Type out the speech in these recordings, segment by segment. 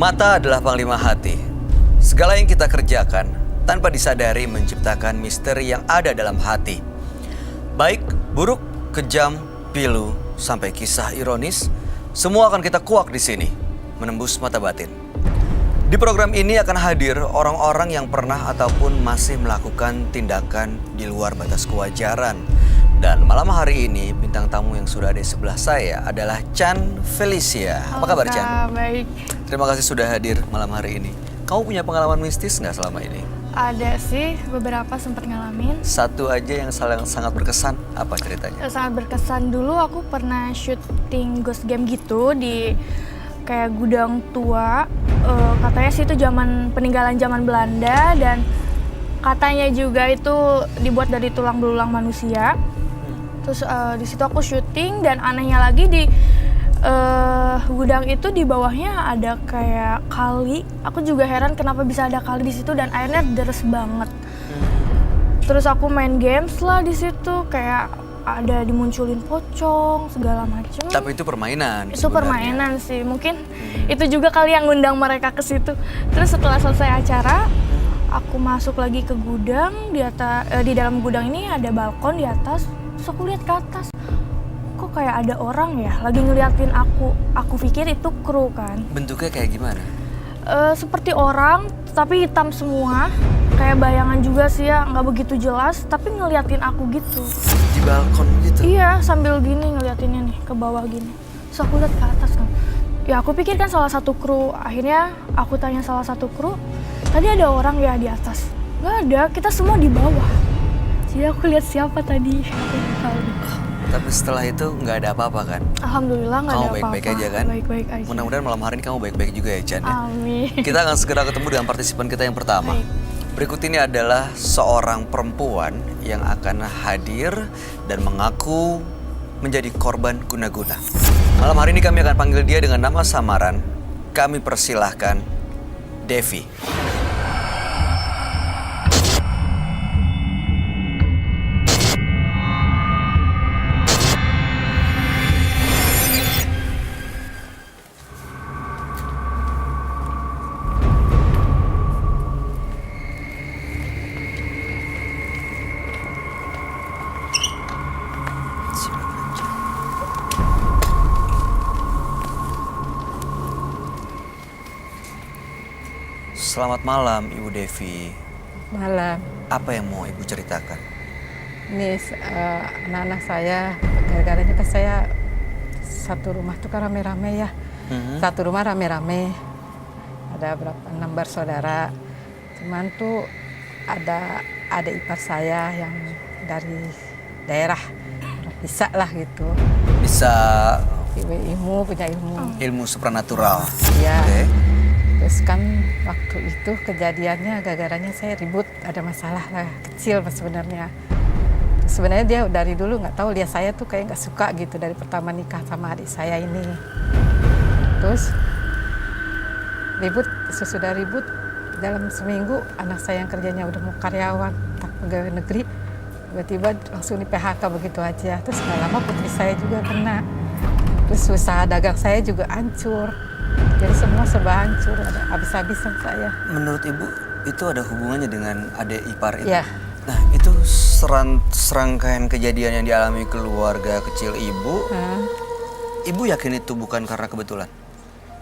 Mata adalah panglima hati. Segala yang kita kerjakan tanpa disadari menciptakan misteri yang ada dalam hati. Baik, buruk, kejam, pilu, sampai kisah ironis, semua akan kita kuak di sini, menembus mata batin. Di program ini akan hadir orang-orang yang pernah ataupun masih melakukan tindakan di luar batas kewajaran. Dan malam hari ini bintang tamu yang sudah ada di sebelah saya adalah Chan Felicia. Apa kabar Chan? Baik. Terima kasih sudah hadir malam hari ini. Kamu punya pengalaman mistis nggak selama ini? Ada sih, beberapa sempat ngalamin. Satu aja yang sangat berkesan, apa ceritanya? Sangat berkesan dulu aku pernah syuting ghost game gitu di kayak gudang tua. Katanya sih itu peninggalan zaman Belanda dan katanya juga itu dibuat dari tulang belulang manusia. Terus di situ aku syuting dan anehnya lagi di gudang itu di bawahnya ada kayak kali. Aku juga heran kenapa bisa ada kali di situ dan airnya deres banget. Terus aku main games lah di situ kayak ada dimunculin pocong segala macam. Tapi itu permainan. Itu sebenarnya permainan sih. Mungkin itu juga kali yang ngundang mereka ke situ. Terus setelah selesai acara, aku masuk lagi ke gudang. Di dalam gudang ini ada balkon di atas. Terus aku lihat ke atas, kok kayak ada orang ya lagi ngeliatin aku. Aku pikir itu kru kan. Bentuknya kayak gimana? Seperti orang, tapi hitam semua. Kayak bayangan juga sih ya, nggak begitu jelas, tapi ngeliatin aku gitu. Di balkon gitu? Iya, sambil gini ngeliatinnya nih, ke bawah gini. Terus aku lihat ke atas kan. Ya aku pikir kan salah satu kru. Akhirnya aku tanya salah satu kru, tadi ada orang ya di atas? Nggak ada, kita semua di bawah. Jadi aku lihat siapa tadi. Tapi setelah itu nggak ada apa-apa kan? Alhamdulillah nggak ada apa-apa. Kamu baik-baik aja kan? Baik-baik aja. Mudah-mudahan malam hari ini kamu baik-baik juga ya Chan ya? Amin. Kita akan segera ketemu dengan partisipan kita yang pertama. Baik. Berikut ini adalah seorang perempuan yang akan hadir dan mengaku menjadi korban guna-guna. Malam hari ini kami akan panggil dia dengan nama samaran. Kami persilahkan Devi. Selamat malam Ibu Devi. Malam. Apa yang mau Ibu ceritakan? Ini anak-anak saya, gara-garanya kan saya satu rumah tuh kan rame-rame ya. Satu rumah rame-rame. Ada berapa? 6 bersaudara. Cuman tuh ada ipar saya yang dari daerah. Bisa lah gitu. Bisa Ilmu, punya ilmu. ilmu supranatural. Iya. Oke. Terus kan waktu itu kejadiannya gara-garanya saya ribut, ada masalah lah kecil sebenarnya. Sebenarnya dia dari dulu nggak tahu, lihat saya tuh kayak nggak suka gitu dari pertama nikah sama adik saya ini. Terus ribut, sesudah ribut dalam seminggu anak saya yang kerjanya udah mau karyawan, tak pegawai negeri, tiba-tiba langsung di PHK begitu aja. Terus nggak lama putri saya juga kena. Terus usaha dagang saya juga hancur. Jadi semua serba hancur, habis-habisan saya. Menurut Ibu, itu ada hubungannya dengan adik ipar Ibu? Iya. Nah, itu serangkaian kejadian yang dialami keluarga kecil Ibu. Ibu yakin itu bukan karena kebetulan?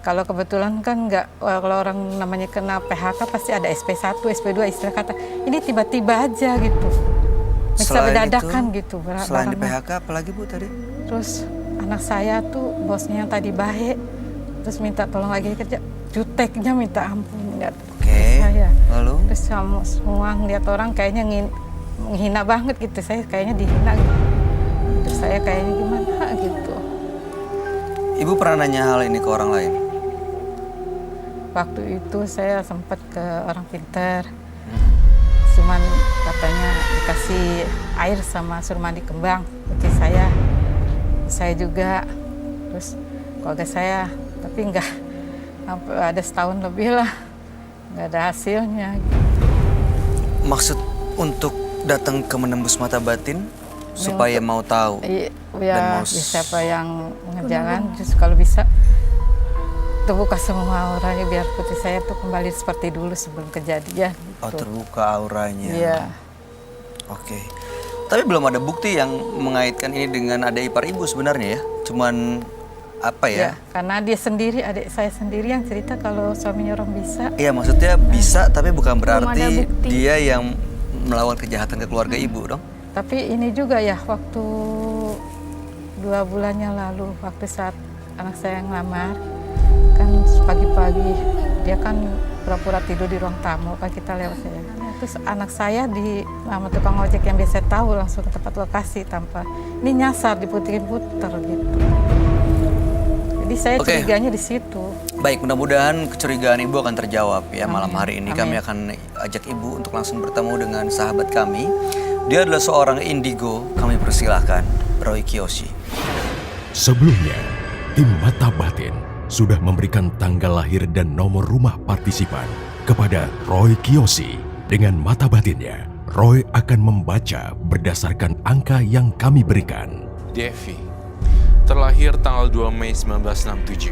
Kalau kebetulan kan nggak, kalau orang namanya kena PHK pasti ada SP1, SP2, istilah kata. Ini tiba-tiba aja gitu. Bisa berdadakan gitu. Selain di PHK, apalagi Bu tadi? Terus anak saya tuh bosnya yang tadi baik. Terus minta tolong lagi kerja, juteknya minta ampun. Oke, lalu? Terus semua ngeliat orang kayaknya menghina banget gitu, saya kayaknya dihina gitu. Terus saya kayaknya gimana gitu. Ibu pernah nanya hal ini ke orang lain? Waktu itu saya sempat ke orang pintar. Cuman katanya dikasih air sama suruh mandi kembang. Putri saya juga. Terus keluarga saya, tapi enggak, ada setahun lebih lah, nggak ada hasilnya. Maksud untuk datang ke menembus mata batin supaya mau tahu? Ya, siapa yang mengerjakan, terus kalau bisa terbuka semua auranya biar putri saya tuh kembali seperti dulu sebelum kejadian. Oh, Gitu. terbuka auranya. Iya. Oke. Tapi belum ada bukti yang mengaitkan ini dengan adik ipar ibu sebenarnya ya. Cuman apa Ya, ya? karena dia sendiri, adik saya sendiri yang cerita kalau suaminya orang bisa. Iya, maksudnya bisa tapi bukan ada berarti bukti. dia yang melawan kejahatan ke keluarga ibu dong. Tapi ini juga ya, waktu 2 bulannya lalu, waktu saat anak saya ngelamar, kan pagi-pagi dia kan pura-pura tidur di ruang tamu, kan kita lewat saya. Terus anak saya sama tukang ojek yang biasa tahu langsung ke tempat lokasi tanpa, ini nyasar diputer-puter gitu. Jadi saya Oke. curiganya di situ. Baik, mudah-mudahan kecurigaan ibu akan terjawab ya Amin. malam hari ini. Amin. Kami akan ajak ibu untuk langsung bertemu dengan sahabat kami. Dia adalah seorang indigo. Kami persilahkan Roy Kiyoshi. Sebelumnya, tim Mata Batin sudah memberikan tanggal lahir dan nomor rumah partisipan kepada Roy Kiyoshi. Dengan mata batinnya, Roy akan membaca berdasarkan angka yang kami berikan. Devi, terlahir tanggal 2 Mei 1967,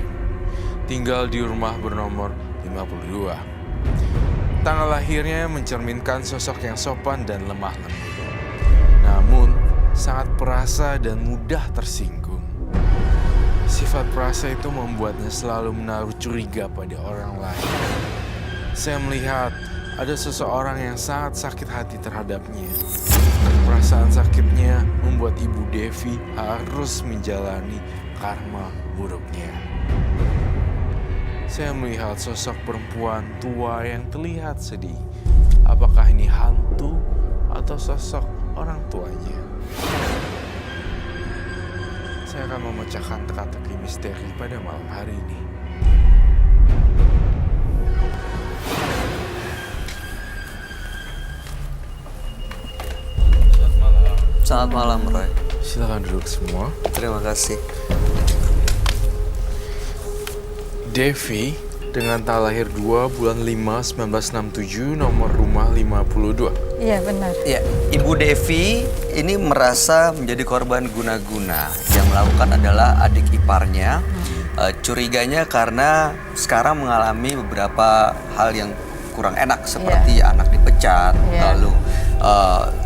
tinggal di rumah bernomor 52. Tanggal lahirnya mencerminkan sosok yang sopan dan lemah lembut. Namun, sangat perasa dan mudah tersinggung. Sifat perasa itu membuatnya selalu menaruh curiga pada orang lain. Saya melihat ada seseorang yang sangat sakit hati terhadapnya. Perasaan sakitnya membuat Ibu Devi harus menjalani karma buruknya. Saya melihat sosok perempuan tua yang terlihat sedih. Apakah ini hantu atau sosok orang tuanya? Saya akan memecahkan teka-teki misteri pada malam hari ini. Selamat malam, Roy. Silakan duduk semua. Terima kasih. Devi dengan tanggal lahir 2 bulan 5 1967, nomor rumah 52. Iya benar. Ya, Ibu Devi ini merasa menjadi korban guna-guna. Yang melakukan adalah adik iparnya. Curiganya karena sekarang mengalami beberapa hal yang kurang enak seperti anak dipecat, Iya. lalu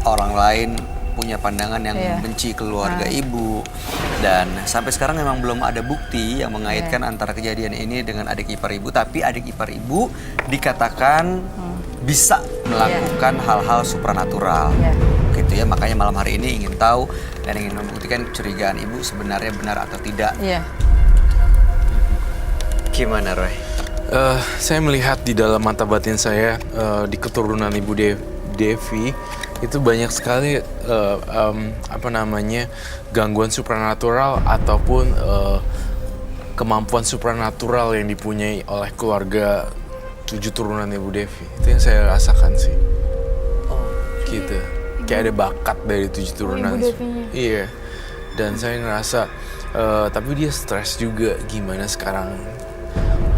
orang lain punya pandangan yang Iya. benci keluarga ibu, dan sampai sekarang memang belum ada bukti yang mengaitkan antara kejadian ini dengan adik ipar ibu, tapi adik ipar ibu dikatakan bisa melakukan hal-hal supranatural. Iya. Gitu ya, makanya malam hari ini ingin tahu dan ingin membuktikan curigaan ibu sebenarnya benar atau tidak. Iya. Gimana, Roy? Saya melihat di dalam mata batin saya di keturunan Ibu Devi itu banyak sekali gangguan supranatural ataupun kemampuan supranatural yang dipunyai oleh keluarga 7 turunan Ibu Devi. Itu yang saya rasakan sih. Oh, Gitu. Kayak ada bakat dari 7 turunan. Ibu Devinya. Iya. Dan saya ngerasa tapi dia stres juga gimana sekarang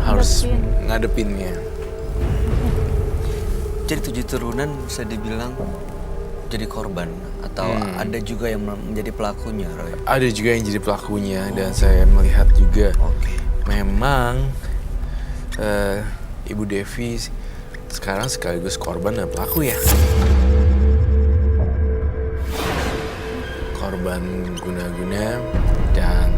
harus ngadepinnya. jadi 7 turunan bisa dibilang jadi korban atau ada juga yang menjadi pelakunya, Roy? Ada juga yang jadi pelakunya dan saya melihat juga Oke. memang Ibu Devi sekarang sekaligus korban dan pelaku ya. Korban guna-guna dan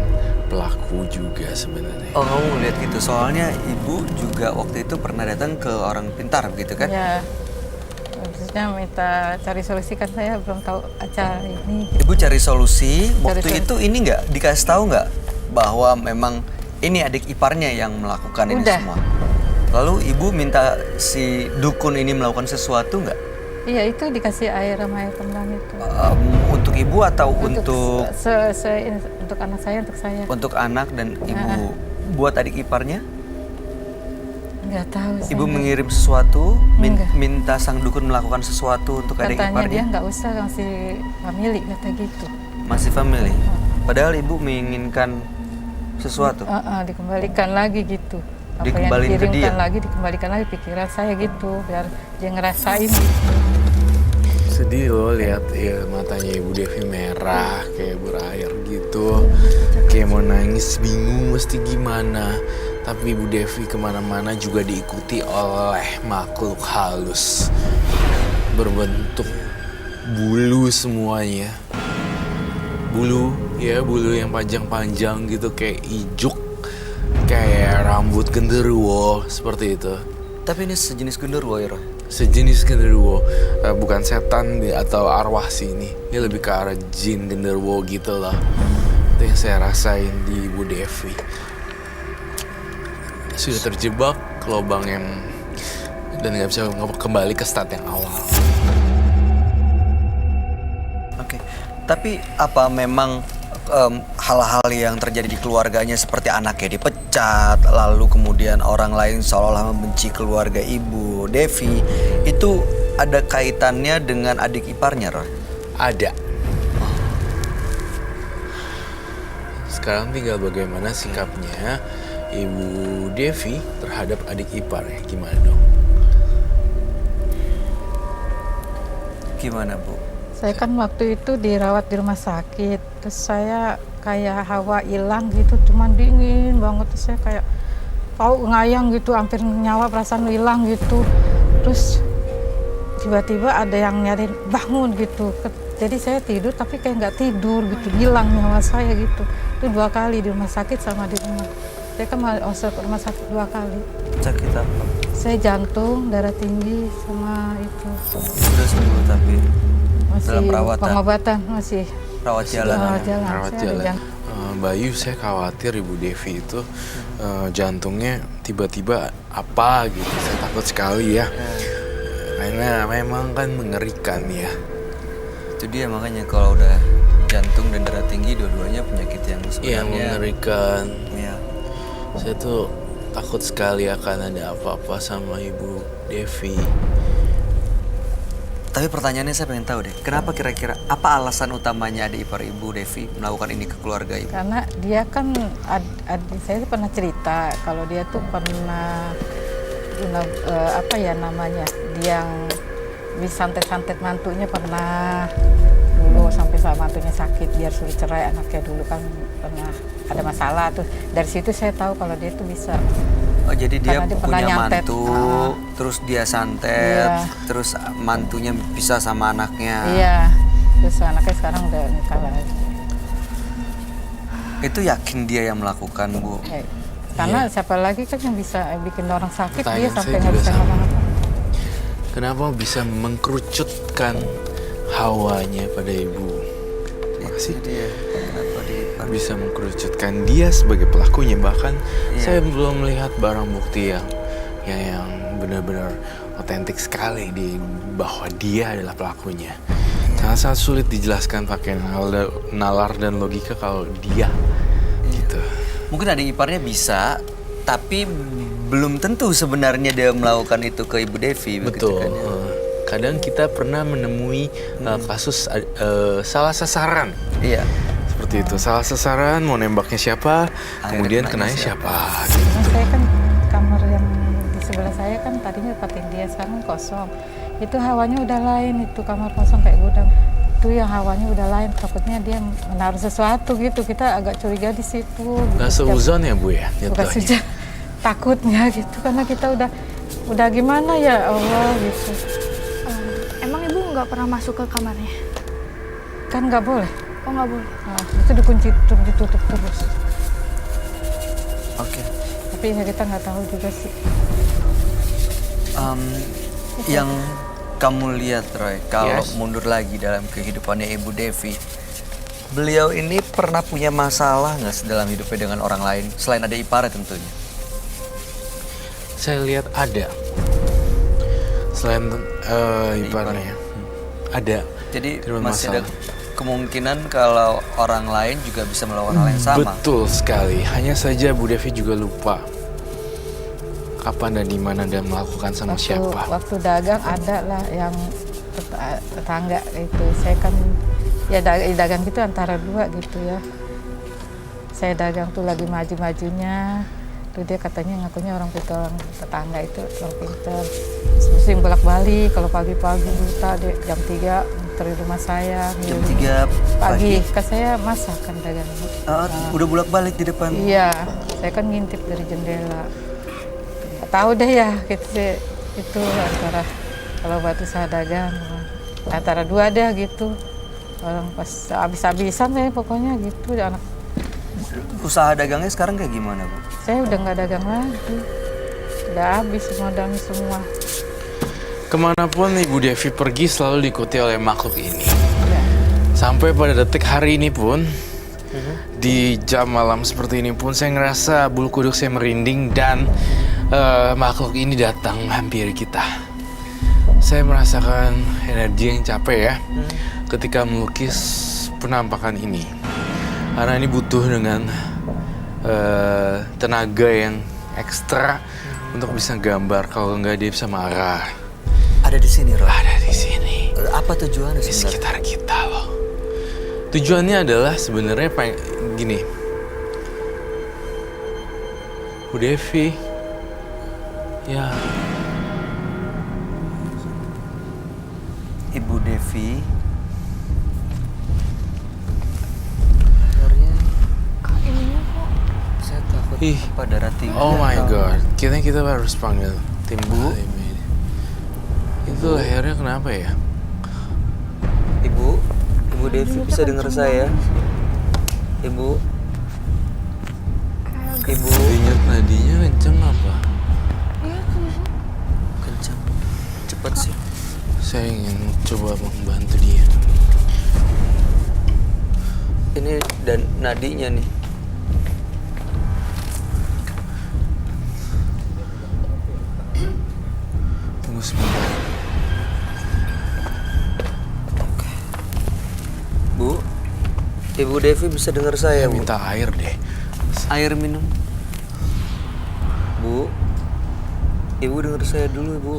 pelaku juga sebenarnya. Oh, kamu ngeliat gitu. Soalnya ibu juga waktu itu pernah datang ke orang pintar begitu kan? Ya, maksudnya minta cari solusi, kan saya belum tahu acara ini. Ibu cari solusi. Waktu solusi. itu ini nggak dikasih tahu nggak bahwa memang ini adik iparnya yang melakukan ini Udah. semua? Lalu ibu minta si dukun ini melakukan sesuatu nggak? Iya, itu dikasih air sama air tembang itu. Untuk ibu atau untuk Untuk anak saya, untuk saya. untuk anak dan ibu buat adik iparnya? Nggak tahu. saya Ibu nggak- mengirim sesuatu, Enggak. minta sang dukun melakukan sesuatu untuk adik Katanya dia iparnya? nggak usah, masih family kata gitu. Masih family. Padahal ibu menginginkan sesuatu. Dikembalikan lagi gitu. Apa Dikembaliin yang ke dikirimkan dia? lagi, dikembalikan lagi pikiran saya gitu, biar dia ngerasain. Sedih loh lihat ya matanya Ibu Devi merah kayak berair gitu. Kayak mau nangis, bingung mesti gimana. Tapi Bu Devi kemana-mana juga diikuti oleh makhluk halus. Berbentuk bulu semuanya. Bulu yang panjang-panjang gitu, kayak ijuk. Kayak rambut genderuwo, seperti itu. Tapi ini sejenis genderuwo ya, Roy? Sejenis genderuwo, bukan setan atau arwah sih ini. Ini lebih ke arah jin genderuwo gitu loh. Itu yang saya rasain di Bu Devi. Sudah terjebak ke lubang yang dan nggak bisa kembali ke start yang awal. Oke. Tapi apa memang hal-hal yang terjadi di keluarganya seperti anaknya dipecat, lalu kemudian orang lain seolah-olah membenci keluarga Ibu Devi, itu ada kaitannya dengan adik iparnya, Roy? Ada. Sekarang tinggal bagaimana sikapnya Ibu Devi terhadap adik iparnya. Gimana dong? Gimana, Bu? Saya kan waktu itu dirawat di rumah sakit, terus saya kayak hawa hilang gitu, cuman dingin banget, terus saya kayak tahu ngayang gitu, hampir nyawa perasaan hilang gitu. Terus tiba-tiba ada yang nyari bangun gitu, jadi saya tidur tapi kayak nggak tidur gitu, hilang nyawa saya gitu. Itu 2 kali di rumah sakit sama di rumah. Saya kan masuk ke rumah sakit 2 kali. Sakit apa? Saya jantung, darah tinggi, sama itu. Sudah sembuh tapi Masih dalam perawatan? Pengobatan, masih. Rawat jalan. Rawat jalan. Rawat Saya ada jalan. jantung. Bayu, saya khawatir Ibu Devi itu jantungnya tiba-tiba apa gitu. Saya takut sekali ya. Karena memang kan mengerikan ya. Itu dia makanya kalau udah jantung dan darah tinggi dua-duanya penyakit yang sebenarnya Yang mengerikan. ya. Saya tuh takut sekali akan ada apa-apa sama Ibu Devi. Tapi pertanyaannya saya pengen tahu deh, kenapa kira-kira apa alasan utamanya adik ipar Ibu Devi melakukan ini ke keluarga Ibu? Karena dia kan, adik saya tuh pernah cerita kalau dia tuh pernah apa ya namanya, dia yang disantet-santet mantunya pernah dulu sampai sama mantunya sakit biar suruh cerai anaknya, dulu kan pernah ada masalah tuh. Dari situ saya tahu kalau dia tuh bisa. Oh, jadi dia Karena dia pernah punya nyantet. mantu, terus dia santet, Iya. terus mantunya pisah sama anaknya. Iya, terus anaknya sekarang udah nikah lagi. Itu yakin dia yang melakukan, Bu? Karena siapa lagi kan yang bisa bikin orang sakit, dia Pertanyaan sampai saya nggak juga bisa sama. ngomong-ngomong. Kenapa bisa mengkerucutkan hawanya pada Ibu? Makasih. Itu dia. Kenapa dia Bisa mengkerucutkan dia sebagai pelakunya. Bahkan Iya. saya belum melihat barang bukti yang benar-benar otentik sekali di bahwa dia adalah pelakunya. Sangat sulit dijelaskan pakai nalar dan logika kalau dia gitu. Mungkin adik iparnya bisa, tapi belum tentu sebenarnya dia melakukan itu ke Ibu Devi. begitu Betul. kan ya? Kadang kita pernah menemui kasus salah sasaran. Iya. Seperti itu, salah sasaran, mau nembaknya siapa, kemudian kenanya kenanya siapa. Nah, saya kan kamar yang di sebelah saya kan tadinya patin dia, sekarang kosong. Itu hawanya udah lain, itu kamar kosong kayak gudang. Itu yang hawanya udah lain, takutnya dia menaruh sesuatu gitu. Kita agak curiga di situ. Nggak Gitu. seuzon ya Bu ya? Bukan jatuhnya? saja takutnya gitu, karena kita udah gimana ya Allah gitu. Emang ibu nggak pernah masuk ke kamarnya? Kan nggak boleh. Oh nggak boleh. Nah, itu dikunci, ditutup terus. Oke. Tapi ya kita nggak tahu juga sih. Yang kamu lihat, Roy, kalau Yes. mundur lagi dalam kehidupannya Ibu Devi, beliau ini pernah punya masalah nggak dalam hidupnya dengan orang lain selain ada iparnya tentunya? Saya lihat ada. Selain iparnya, ada. Jadi Tidak masih ada masalah. kemungkinan kalau orang lain juga bisa melakukan hal yang sama. Betul sekali. Hanya saja Bu Devi juga lupa kapan dan di mana dia melakukan sama siapa. Waktu dagang ada lah yang tetangga itu. Saya kan ya dagang gitu antara 2 gitu ya. Saya dagang tuh lagi maju-majunya. Tuh dia katanya ngakunya orang pintar, orang tetangga itu orang pintar. Sering bolak-balik, kalau pagi-pagi buta dia jam 3 dari rumah saya. Jam 3 pagi. Kan saya masak kan dagang. Udah bolak-balik di depan. Iya, Saya kan ngintip dari jendela. Nggak tahu deh ya, gitu sih. Itu antara kalau buat usaha dagang, antara dua deh gitu. Orang pas habis-habisan saya pokoknya gitu anak. Usaha dagangnya sekarang kayak gimana, Bu? Saya udah nggak dagang lagi. Udah habis modalnya semua. Kemanapun Ibu Devi pergi selalu diikuti oleh makhluk ini. Ya. Sampai pada detik hari ini pun, di jam malam seperti ini pun saya ngerasa bulu kuduk saya merinding dan makhluk ini datang hampiri kita. Saya merasakan energi yang capek ya ketika melukis penampakan ini. Karena ini butuh dengan tenaga yang ekstra untuk bisa gambar. Kalau nggak dia bisa marah. Ada di sini, Roy. Ada di sini. Apa tujuannya Di sebenarnya? sekitar kita loh. Tujuannya adalah sebenarnya gini. Bu Devi. Ya, Ibu Devi. Sebenarnya Kak, ininya kok saya takut Ih. apa darah tinggi. oh my atau- god. Kita harus panggil tim Bu. Itu lehernya kenapa ya? Ibu Devi bisa dengar saya? Ibu. Ibu. Denyut nadinya kenceng apa? iya tuh. Kencang. Cepat sih. Saya ingin coba membantu dia. Ini dan nadinya nih. Tunggu sebentar. Bu. Ibu Devi bisa dengar saya, Saya Bu. minta air deh. Air minum. Bu. Ibu dengar saya dulu, Bu.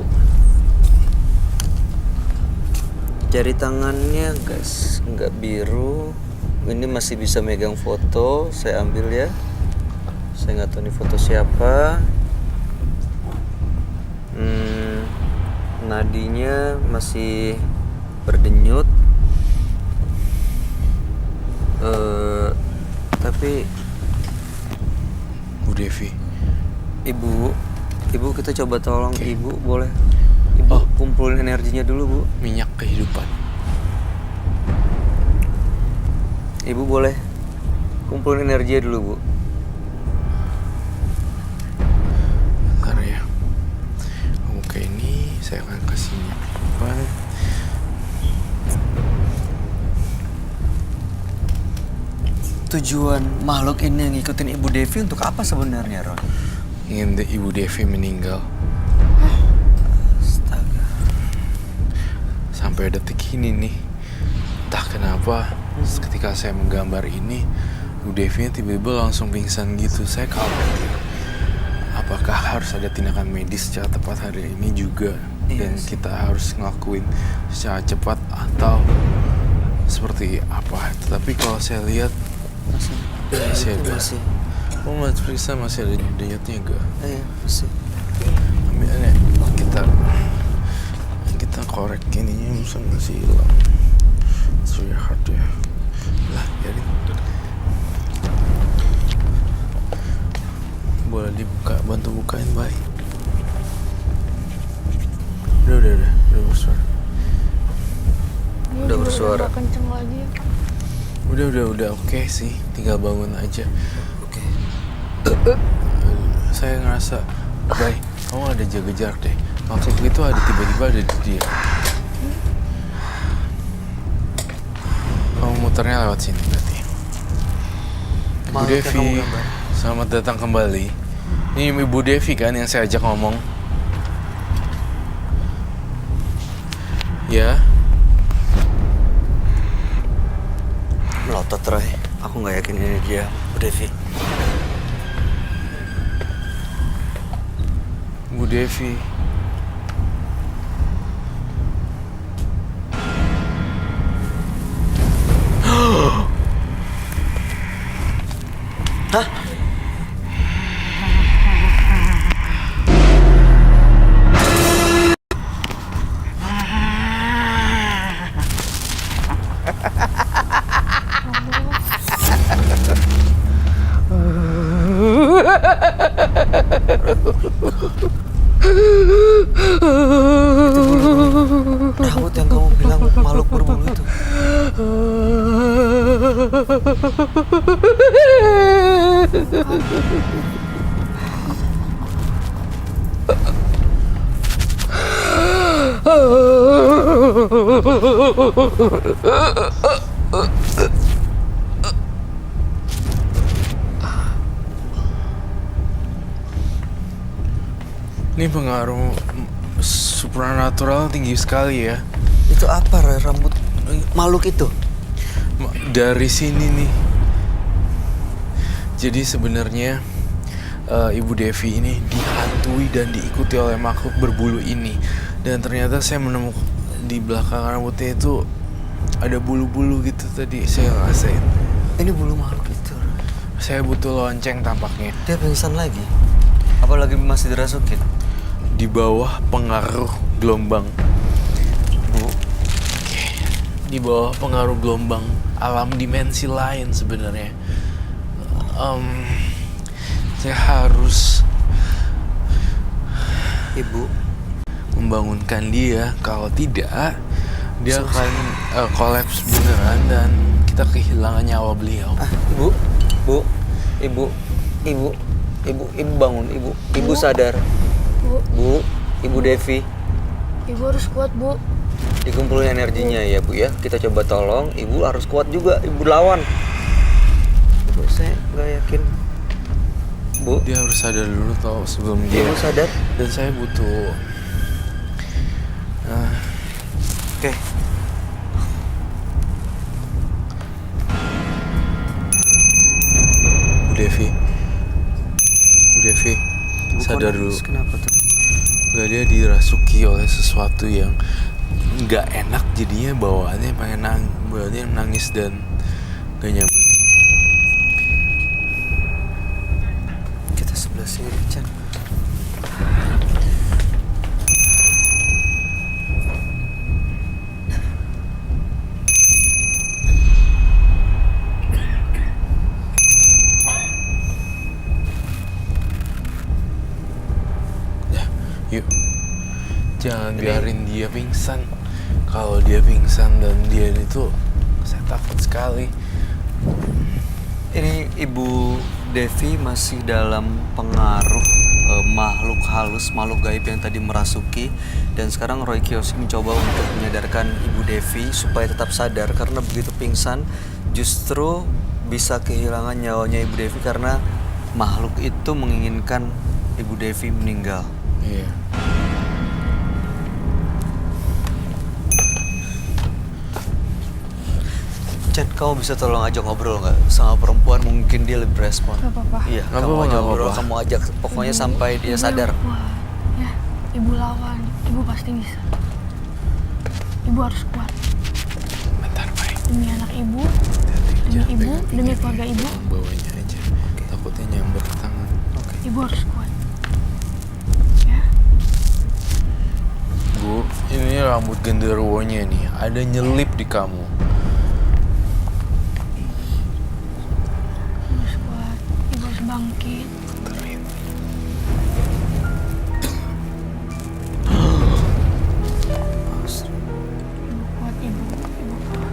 Jari tangannya nggak biru. Ini masih bisa megang foto. Saya ambil ya. Saya nggak tahu ini foto siapa. Nadinya masih berdenyut. Tapi Bu Devi. Ibu kita coba tolong Ibu, boleh? Ibu kumpulin energinya dulu, Bu. Minyak kehidupan. Ibu boleh kumpulin energinya dulu, Bu. Bentar ya. Oke, ini saya akan kasih minyak kehidupan. Tujuan makhluk ini yang ngikutin Ibu Devi untuk apa sebenarnya, Ron? Ingin Ibu Devi meninggal. Astaga. Sampai detik ini nih, entah kenapa ketika saya menggambar ini, Bu Devi tiba-tiba langsung pingsan gitu. Saya khawatir apakah harus ada tindakan medis secara tepat hari ini juga, Iya dan sih. kita harus ngelakuin secara cepat atau seperti apa. Tetapi kalau saya lihat masih ada. Masih. Oh, Mas Prisa masih ada denyutnya gak? Iya, masih. Ambilnya kita korek ininya masih hilang. It's really hard ya. Lah, biarin. Boleh dibuka, bantu bukain, baik. Udah bersuara. Ini Udah juga bersuara. nggak kenceng lagi ya, Kak. Udah oke sih, tinggal bangun aja. Oke. Saya ngerasa, baik, kamu ada jaga jarak deh. Makhluk itu ada tiba-tiba ada di dia. Kamu muternya lewat sini berarti. Ibu Makhluk yang kamu Devi, gambar. selamat datang kembali. Ini Ibu Devi kan yang saya ajak ngomong. Ya, Melotot, Roy. Aku nggak yakin ini dia, Bu Devi. Bu Devi. Rambut yang kamu bilang makhluk berbulu itu. Ini pengaruh supranatural tinggi sekali ya. Itu apa, Roy? Rambut makhluk itu? Dari sini nih. Jadi sebenarnya Ibu Devi ini dihantui dan diikuti oleh makhluk berbulu ini. Dan ternyata saya menemukan di belakang rambutnya itu ada bulu-bulu gitu tadi saya ngerasain. Ini bulu makhluk itu, Roy. Saya butuh lonceng tampaknya. Dia pingsan lagi? Apalagi masih dirasukin? Di bawah pengaruh gelombang. Bu, Di bawah pengaruh gelombang alam dimensi lain sebenarnya. Saya harus Ibu, membangunkan dia. Kalau tidak, dia akan kolaps beneran dan kita kehilangan nyawa beliau. Ibu, Bu, Ibu bangun, Ibu sadar. Bu, Ibu Devi, Ibu harus kuat, Bu. dikumpulin energinya ya Bu ya. Kita coba tolong, Ibu harus kuat juga, Ibu lawan. Bu, saya nggak yakin. Bu, Dia harus sadar dulu tau sebelum dia. Ibu sadar? Dan saya butuh. Oke. Bu Devi, Bu, sadar kok dulu. nangis? Kenapa tuh? Gak, dia dirasuki oleh sesuatu yang nggak enak, jadinya bawaannya bawaannya nangis dan gak nyaman. Kita sebelah sini, Chan. Yuk, jangan biarin dia pingsan. Kalau dia pingsan dan dia itu, saya takut sekali. Ini Ibu Devi masih dalam pengaruh makhluk halus, makhluk gaib yang tadi merasuki. Dan sekarang Roy Kiyoshi mencoba untuk menyadarkan Ibu Devi supaya tetap sadar. Karena begitu pingsan justru bisa kehilangan nyawanya Ibu Devi karena makhluk itu menginginkan Ibu Devi meninggal. Iya. Chan, kamu bisa tolong ajak ngobrol nggak sama perempuan? Mungkin dia lebih respon. Gak apa-apa. Iya, Nggak kamu apa-apa, ajak nggak ngobrol, apa-apa. kamu ajak pokoknya sampai dia sadar. Wah, ya, Ibu lawan. Ibu pasti bisa. Ibu harus kuat. Bentar, baik. Demi anak Ibu, demi Ibu, demi keluarga Ibu. Bawanya aja. Takutnya nyamber ke tangan. Ibu harus kuat. Ya, Bu, ini rambut genderuwonya nih, ada nyelip di kamu. Ibu harus kuat. Ibu harus bangkit. Terin. Ibu kuat, Ibu. Ibu kuat.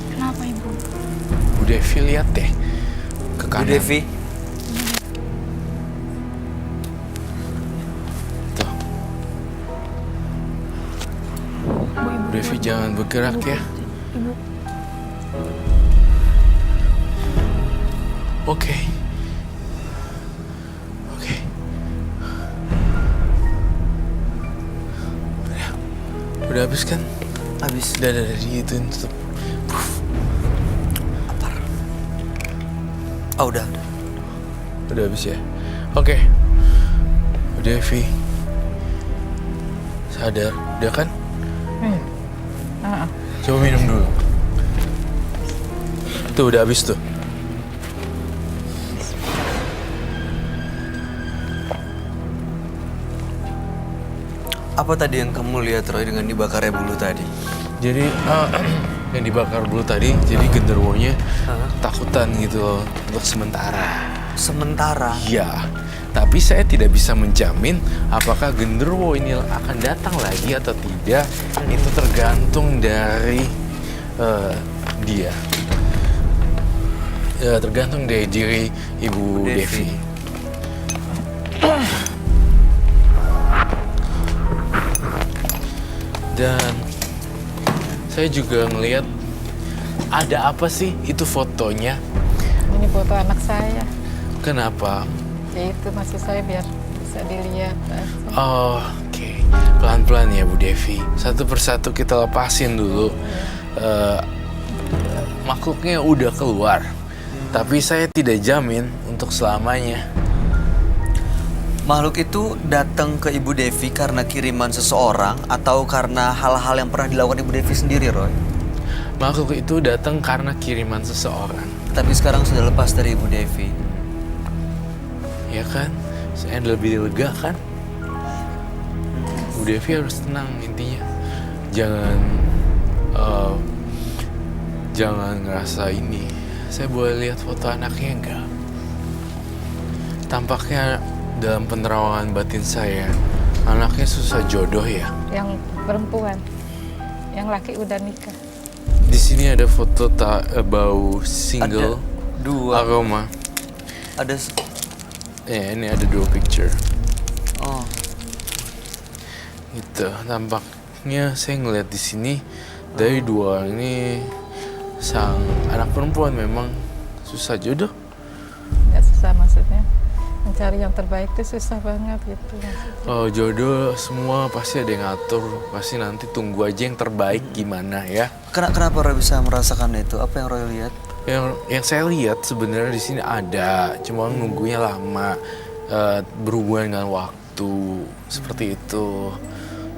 Kenapa, Ibu? Bu Devi, lihat deh ke Bu kanan. Devi, Tuh, Ibu Devi kuat, jangan bergerak Ibu ya. kuat. Ibu, Oke. Oke. Udah habis kan? habis. Udah digituin tutup. Oh, udah. Udah habis ya? Oke. Udah, Vi. Sadar, udah kan? Coba minum dulu. Tuh, udah habis tuh. Apa tadi yang kamu lihat Roy dengan dibakarnya bulu tadi? Jadi yang dibakar dulu tadi, jadi genderuwonya takutan gitu loh untuk sementara. Sementara? Iya, tapi saya tidak bisa menjamin apakah genderuwo ini akan datang lagi atau tidak. Itu tergantung dari dia. Ya, tergantung dari diri Ibu Devi. Dan saya juga ngelihat ada apa sih itu fotonya? Ini foto anak saya. Kenapa? Ya itu maksud saya biar bisa dilihat. Oh, oke. Pelan-pelan ya Bu Devi. Satu persatu kita lepasin dulu. Makhluknya udah keluar. Tapi saya tidak jamin untuk selamanya. Makhluk itu datang ke Ibu Devi karena kiriman seseorang atau karena hal-hal yang pernah dilakukan Ibu Devi sendiri, Roy? Makhluk itu datang karena kiriman seseorang. Tapi sekarang sudah lepas dari Ibu Devi. Ya kan? Saya lebih lega kan? Bu Devi harus tenang intinya. Jangan ngerasa ini. Saya boleh lihat foto anaknya enggak? Tampaknya dalam penerawangan batin saya, anaknya susah jodoh ya. Yang perempuan, yang laki udah nikah. Di sini ada foto bau single Ada dua. aroma. Ada. Ini ada dua picture. Oh. Itu tampaknya saya ngeliat di sini dari dua orang ini sang anak perempuan memang susah jodoh. Nggak susah maksudnya. Mencari yang terbaik itu susah banget gitu. Oh, jodoh semua pasti ada yang ngatur. Pasti nanti tunggu aja yang terbaik gimana ya. Kenapa Roy bisa merasakan itu? Apa yang Roy lihat? Yang saya lihat sebenarnya di sini ada, cuma nunggunya lama, berhubungan dengan waktu seperti itu.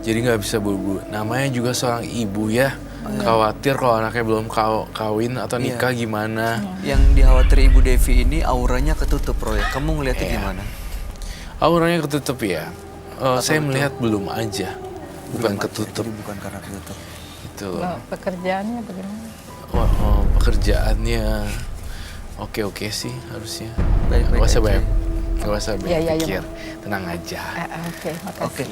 Jadi nggak bisa buru-buru. Namanya juga seorang ibu ya. Khawatir kalau anaknya belum kawin atau nikah gimana. Yang dikhawatiri Ibu Devi ini auranya ketutup, Roy. Kamu ngeliatnya gimana? Auranya ketutup ya. Saya melihat belum aja, bukan ketutup. Jadi bukan karena ketutup. Itu. Kalau pekerjaannya bagaimana? Pekerjaannya oke sih harusnya. Baik-baik Nggak usah aja. banyak, nggak usah banyak Iya, pikir. Tenang aja. Oke, makasih.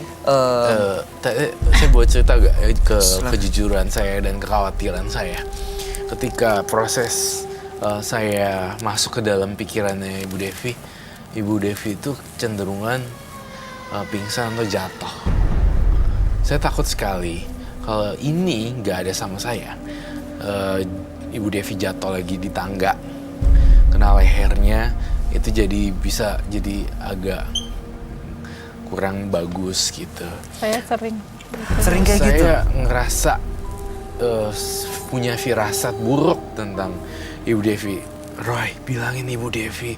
Saya buat cerita gak ke Silakan. kejujuran saya dan kekhawatiran saya. Ketika proses saya masuk ke dalam pikirannya Ibu Devi itu cenderungan pingsan atau jatuh. Saya takut sekali kalau ini nggak ada sama saya. Ibu Devi jatuh lagi di tangga, kena lehernya, itu bisa jadi agak kurang bagus gitu. Saya sering. Sering kayak gitu? Saya ngerasa punya firasat buruk tentang Ibu Devi. Roy, bilangin Ibu Devi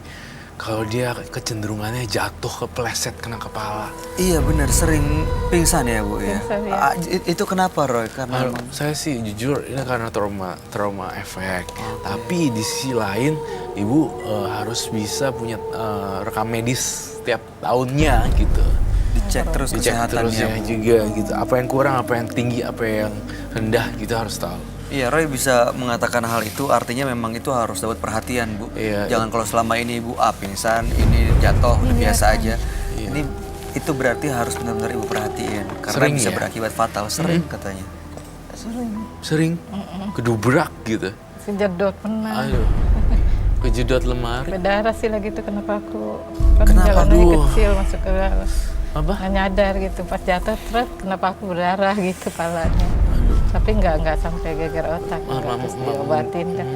kalau dia kecenderungannya jatuh, kepleset, kena kepala. Iya benar, sering pingsan ya Bu ya. Pingsan, ya. Itu kenapa Roy? Karena emang Saya sih jujur ini karena trauma efek. Tapi di sisi lain Ibu harus bisa punya rekam medis setiap tahunnya gitu. dicek terus Dicek terus kesehatannya ya Bu. juga gitu. Apa yang kurang, apa yang tinggi, apa yang rendah gitu harus tahu. Iya, Roy bisa mengatakan hal itu artinya memang itu harus dapat perhatian Bu. Iya, Jangan kalau selama ini Ibu pingsan, ini jatuh udah biasa aja. Iya. Ini itu berarti harus benar-benar Ibu perhatiin karena Sering bisa ya? berakibat fatal. Sering katanya. Sering kedubrak gitu. Sejedot pernah. Aduh. Kejedot lemari. Berdarah sih lagi tuh kenapa aku kan Kenapa? jalannya Aduh. kecil masuk ke dalam. Apa? Nggak nyadar gitu pas jatuh truk kenapa aku berdarah gitu palanya. Tapi nggak sampai geger otak. Terus diobatin kan.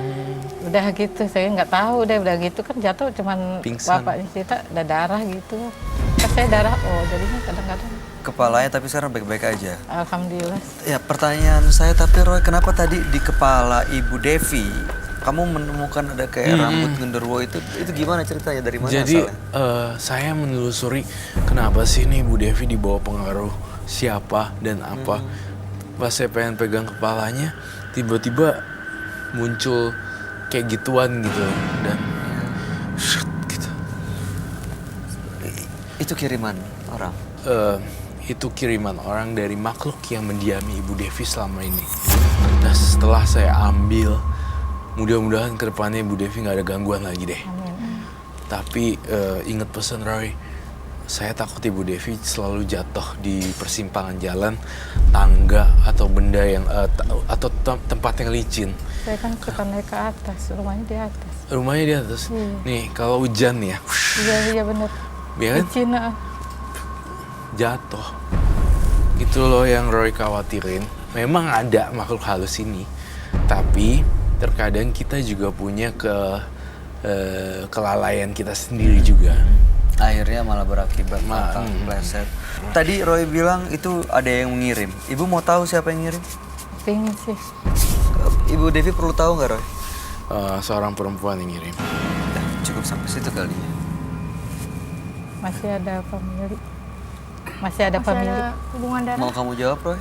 Udah gitu saya nggak tahu udah gitu kan jatuh cuman Pingsan. bapaknya cerita ada darah gitu. Pas saya darah jadinya kadang-kadang Kepalanya tapi sekarang baik-baik aja. alhamdulillah. Ya pertanyaan saya tapi Roy kenapa tadi di kepala Ibu Devi kamu menemukan ada kayak rambut genderuwo itu gimana ceritanya dari mana Jadi asalnya? saya menelusuri kenapa sih nih Bu Devi dibawa pengaruh siapa dan apa. Pas saya pengen pegang kepalanya, tiba-tiba muncul kayak gituan gitu dan shoot, gitu. Itu kiriman orang. itu kiriman orang dari makhluk yang mendiami Ibu Devi selama ini. Nah setelah saya ambil, mudah-mudahan ke depannya Ibu Devi nggak ada gangguan lagi deh. Tapi ingat pesan Roy, saya takut Ibu Devi selalu jatuh di persimpangan jalan, tangga atau benda yang atau tempat yang licin. Saya kan suka naik ke atas, rumahnya di atas. Rumahnya di atas. Nih kalau hujan ya, Iya benar. ya kan? Di Cina. Jatuh. Itu loh yang Roy khawatirin. Memang ada makhluk halus ini, tapi terkadang kita juga punya kelalaian kita sendiri juga. Akhirnya malah berakibat fatal, pleset. Tadi Roy bilang itu ada yang mengirim. Ibu mau tahu siapa yang ngirim? Pengen sih. Ibu Devi perlu tahu nggak, Roy? Seorang perempuan yang ngirim. Ya, cukup sampai situ kali ya. Masih ada pemilik. Masih ada Masih pemilik. ada hubungan darah. Mau kamu jawab, Roy?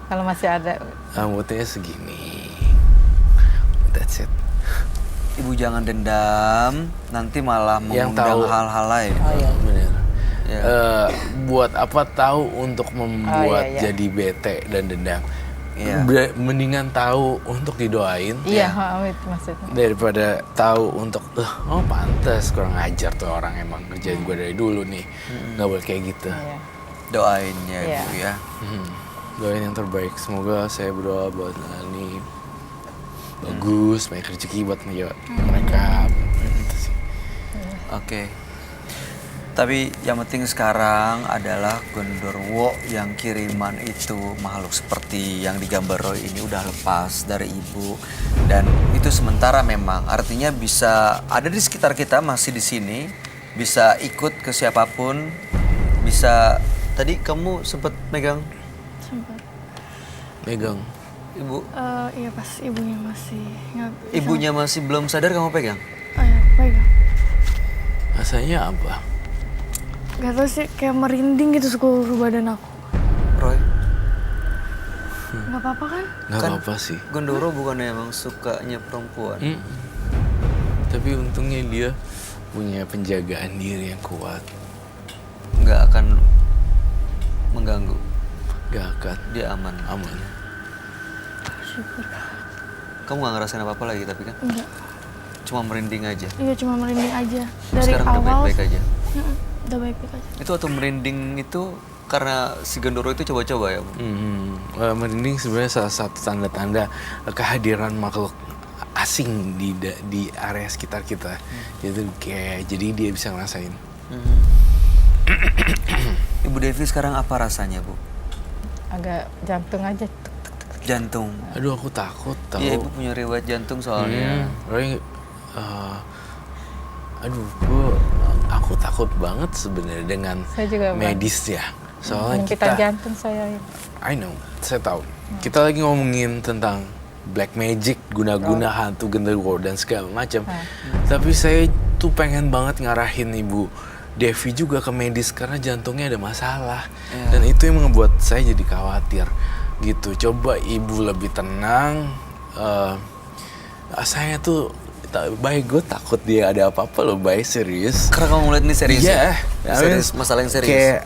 Kalau masih ada. Rambutnya segini. That's it. Ibu jangan dendam, nanti malah Yang mengundang tahu. hal-hal lain. Oh iya. Bener. Ya. Buat apa tahu untuk membuat iya. jadi bete dan dendam. Iya. Mendingan tahu untuk didoain. Iya, Ya. itu maksudnya. Daripada tahu untuk oh pantas kurang ajar tuh orang emang kerjain gue dari dulu nih, nggak boleh kayak gitu. Iya. Doain ya, Iya. Ibu ya. Doain yang terbaik, semoga saya berdoa buat Lani bagus, banyak rezeki buat mereka. Gitu sih. Oke. Tapi yang penting sekarang adalah Gondorwo yang kiriman itu makhluk seperti yang digambar Roy ini udah lepas dari ibu, dan itu sementara memang artinya bisa ada di sekitar kita, masih di sini, bisa ikut ke siapapun, bisa. Tadi kamu sempat megang Sempat. Megang. ibu, Iya pas ibunya masih nggak bisa. ibunya masih belum sadar, kamu pegang. Oh iya, pegang. Rasanya apa? Gak tau sih, kayak merinding gitu seluruh badan aku. Roy, Gak apa-apa kan? Nggak Kan- apa-apa sih. Gondoro bukannya emang sukanya perempuan? Tapi untungnya dia punya penjagaan diri yang kuat. Nggak akan mengganggu, Gak akan. dia aman. Aman. Syukur. Kamu nggak ngerasain apa-apa lagi tapi kan? Enggak. Cuma merinding aja. Iya cuma merinding aja. Dari Sekarang udah awal. baik-baik aja. Udah baik-baik aja. Itu waktu merinding itu karena si Gondoro itu coba-coba ya, Bu? Merinding sebenarnya salah satu tanda-tanda kehadiran makhluk asing di area sekitar kita. Jadi dia bisa ngerasain. Ibu Devi sekarang apa rasanya, Bu? Agak jantung aja. Jantung. Aduh aku takut tau. Iya, Ibu punya riwayat jantung soalnya. Roy, aku takut banget sebenarnya dengan Saya juga, Bang. medis ya. Soalnya Penyempitan kita, jantung saya. I know, saya tahu. Kita lagi ngomongin tentang black magic, guna-guna hantu genderuwo dan segala macam. Tapi saya tuh pengen banget ngarahin Ibu Devi juga ke medis karena jantungnya ada masalah. Dan itu yang membuat saya jadi khawatir gitu. Coba Ibu lebih tenang. Saya tuh baik, gue takut dia ada apa-apa loh, baik, serius. Karena kamu ngeliat ini serius Iya, ya? Serius, masalah yang serius. Kayak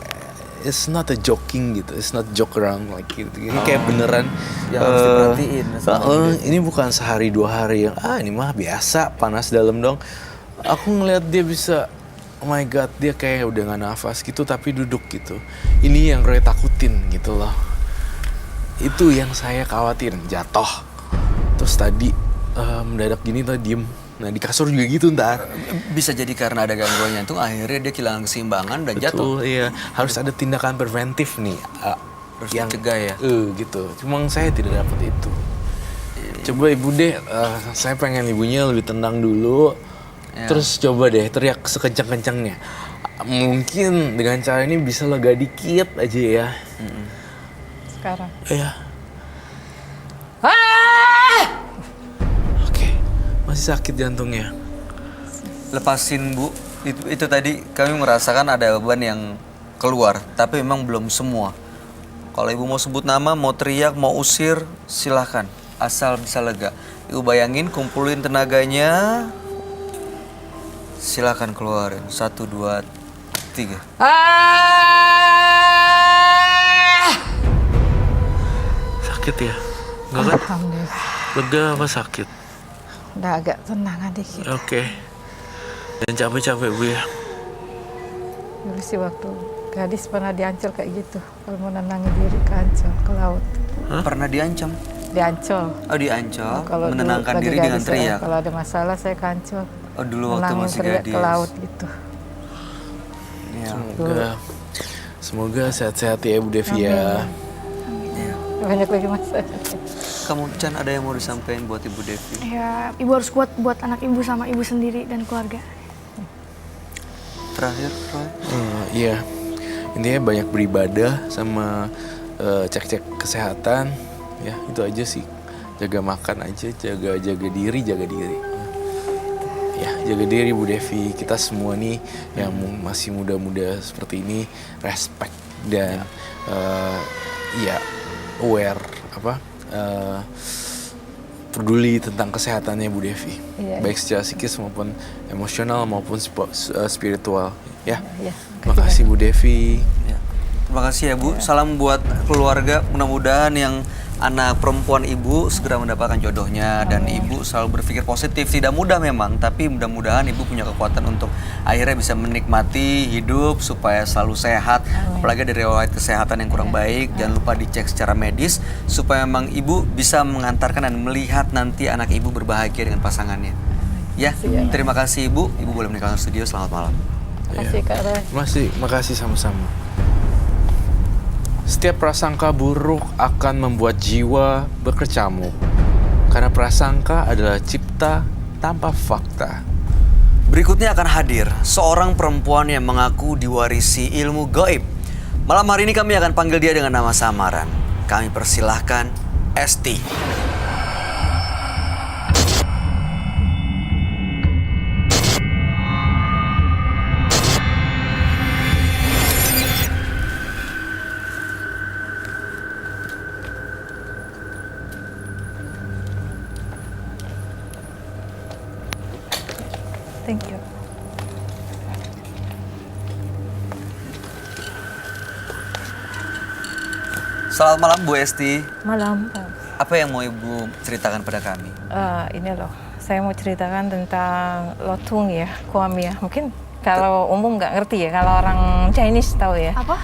it's not a joking gitu, it's not joke around like gitu. Ini kayak beneran. Ya, harus diperhatiin sama Ini bukan sehari dua hari yang ini mah biasa panas dalam dong. Aku ngeliat dia bisa, oh my god, dia kayak udah gak nafas gitu tapi duduk gitu. Ini yang Roy takutin gitu loh. Itu yang saya khawatirin, jatuh. Terus tadi mendadak gini tuh diem. Nah di kasur juga gitu ntar. Bisa jadi karena ada gangguan jantung, akhirnya dia kehilangan keseimbangan dan jatuh. Betul, iya. Harus ada tindakan preventif nih. Harus dicegah ya? Gitu. Cuma saya tidak dapat itu. Coba Ibu deh, saya pengen ibunya lebih tenang dulu. Ya. Terus coba deh teriak sekencang-kencangnya. Mungkin dengan cara ini bisa lega dikit aja ya. Sekarang. Iya. Oke, masih sakit jantungnya. Lepasin, Bu. Itu tadi kami merasakan ada beban yang keluar, tapi memang belum semua. Kalau Ibu mau sebut nama, mau teriak, mau usir, silahkan. Asal bisa lega. Ibu bayangin, kumpulin tenaganya. Silahkan keluarin. 1, 2, 3. sakit ya? Enggak kan? Alhamdulillah. Lega apa sakit? Udah agak tenangan dikit. Oke. Dan capek-capek Bu ya? Dulu sih waktu gadis pernah diancol kayak gitu. Kalau mau nenangin diri ke Ancol, ke laut. Pernah diancam? Di Ancol. Oh, di Ancol, Kalau dulu menenangkan lagi diri dengan gadis, teriak. Kalau ada masalah saya ke Ancol. Oh, dulu waktu Nenangin masih teriak gadis. ke laut gitu. Iya. Semoga sehat-sehat ya Bu Devi ya. Iya. Banyak lagi masalah. Kamu Chan ada yang mau disampaikan buat Ibu Devi? Ya, ibu harus kuat buat anak ibu sama ibu sendiri dan keluarga. Terakhir, Roy. Iya. Intinya banyak beribadah sama cek-cek kesehatan. Ya, itu aja sih. Jaga makan aja, jaga diri, jaga diri. Ya, jaga diri Bu Devi. Kita semua nih yang masih muda-muda seperti ini respect dan ya aware peduli tentang kesehatannya Bu Devi. Iya, Baik secara psikis maupun emosional maupun spiritual. Ya. Iya. Makasih Bu Devi. Ya. Terima kasih ya Bu. Salam buat keluarga. Mudah-mudahan yang anak perempuan Ibu segera mendapatkan jodohnya dan Ibu selalu berpikir positif. Tidak mudah memang, tapi mudah-mudahan Ibu punya kekuatan untuk akhirnya bisa menikmati hidup supaya selalu sehat. Apalagi dari riwayat kesehatan yang kurang baik, jangan lupa dicek secara medis supaya memang Ibu bisa mengantarkan dan melihat nanti anak Ibu berbahagia dengan pasangannya. Ya, terima kasih Ibu. Ibu boleh meninggalkan studio. Selamat malam. Makasih Kak Roy. Makasih sama-sama. Setiap prasangka buruk akan membuat jiwa berkecamuk. Karena prasangka adalah cipta tanpa fakta. Berikutnya akan hadir seorang perempuan yang mengaku diwarisi ilmu gaib. Malam hari ini kami akan panggil dia dengan nama samaran. Kami persilahkan Esti. Thank you. Selamat malam Bu Esti. Malam. Apa yang mau Ibu ceritakan pada kami? Ini loh, saya mau ceritakan tentang lotung ya, kuam ya. Mungkin kalau umum nggak ngerti ya, kalau orang Chinese tahu ya. Apa?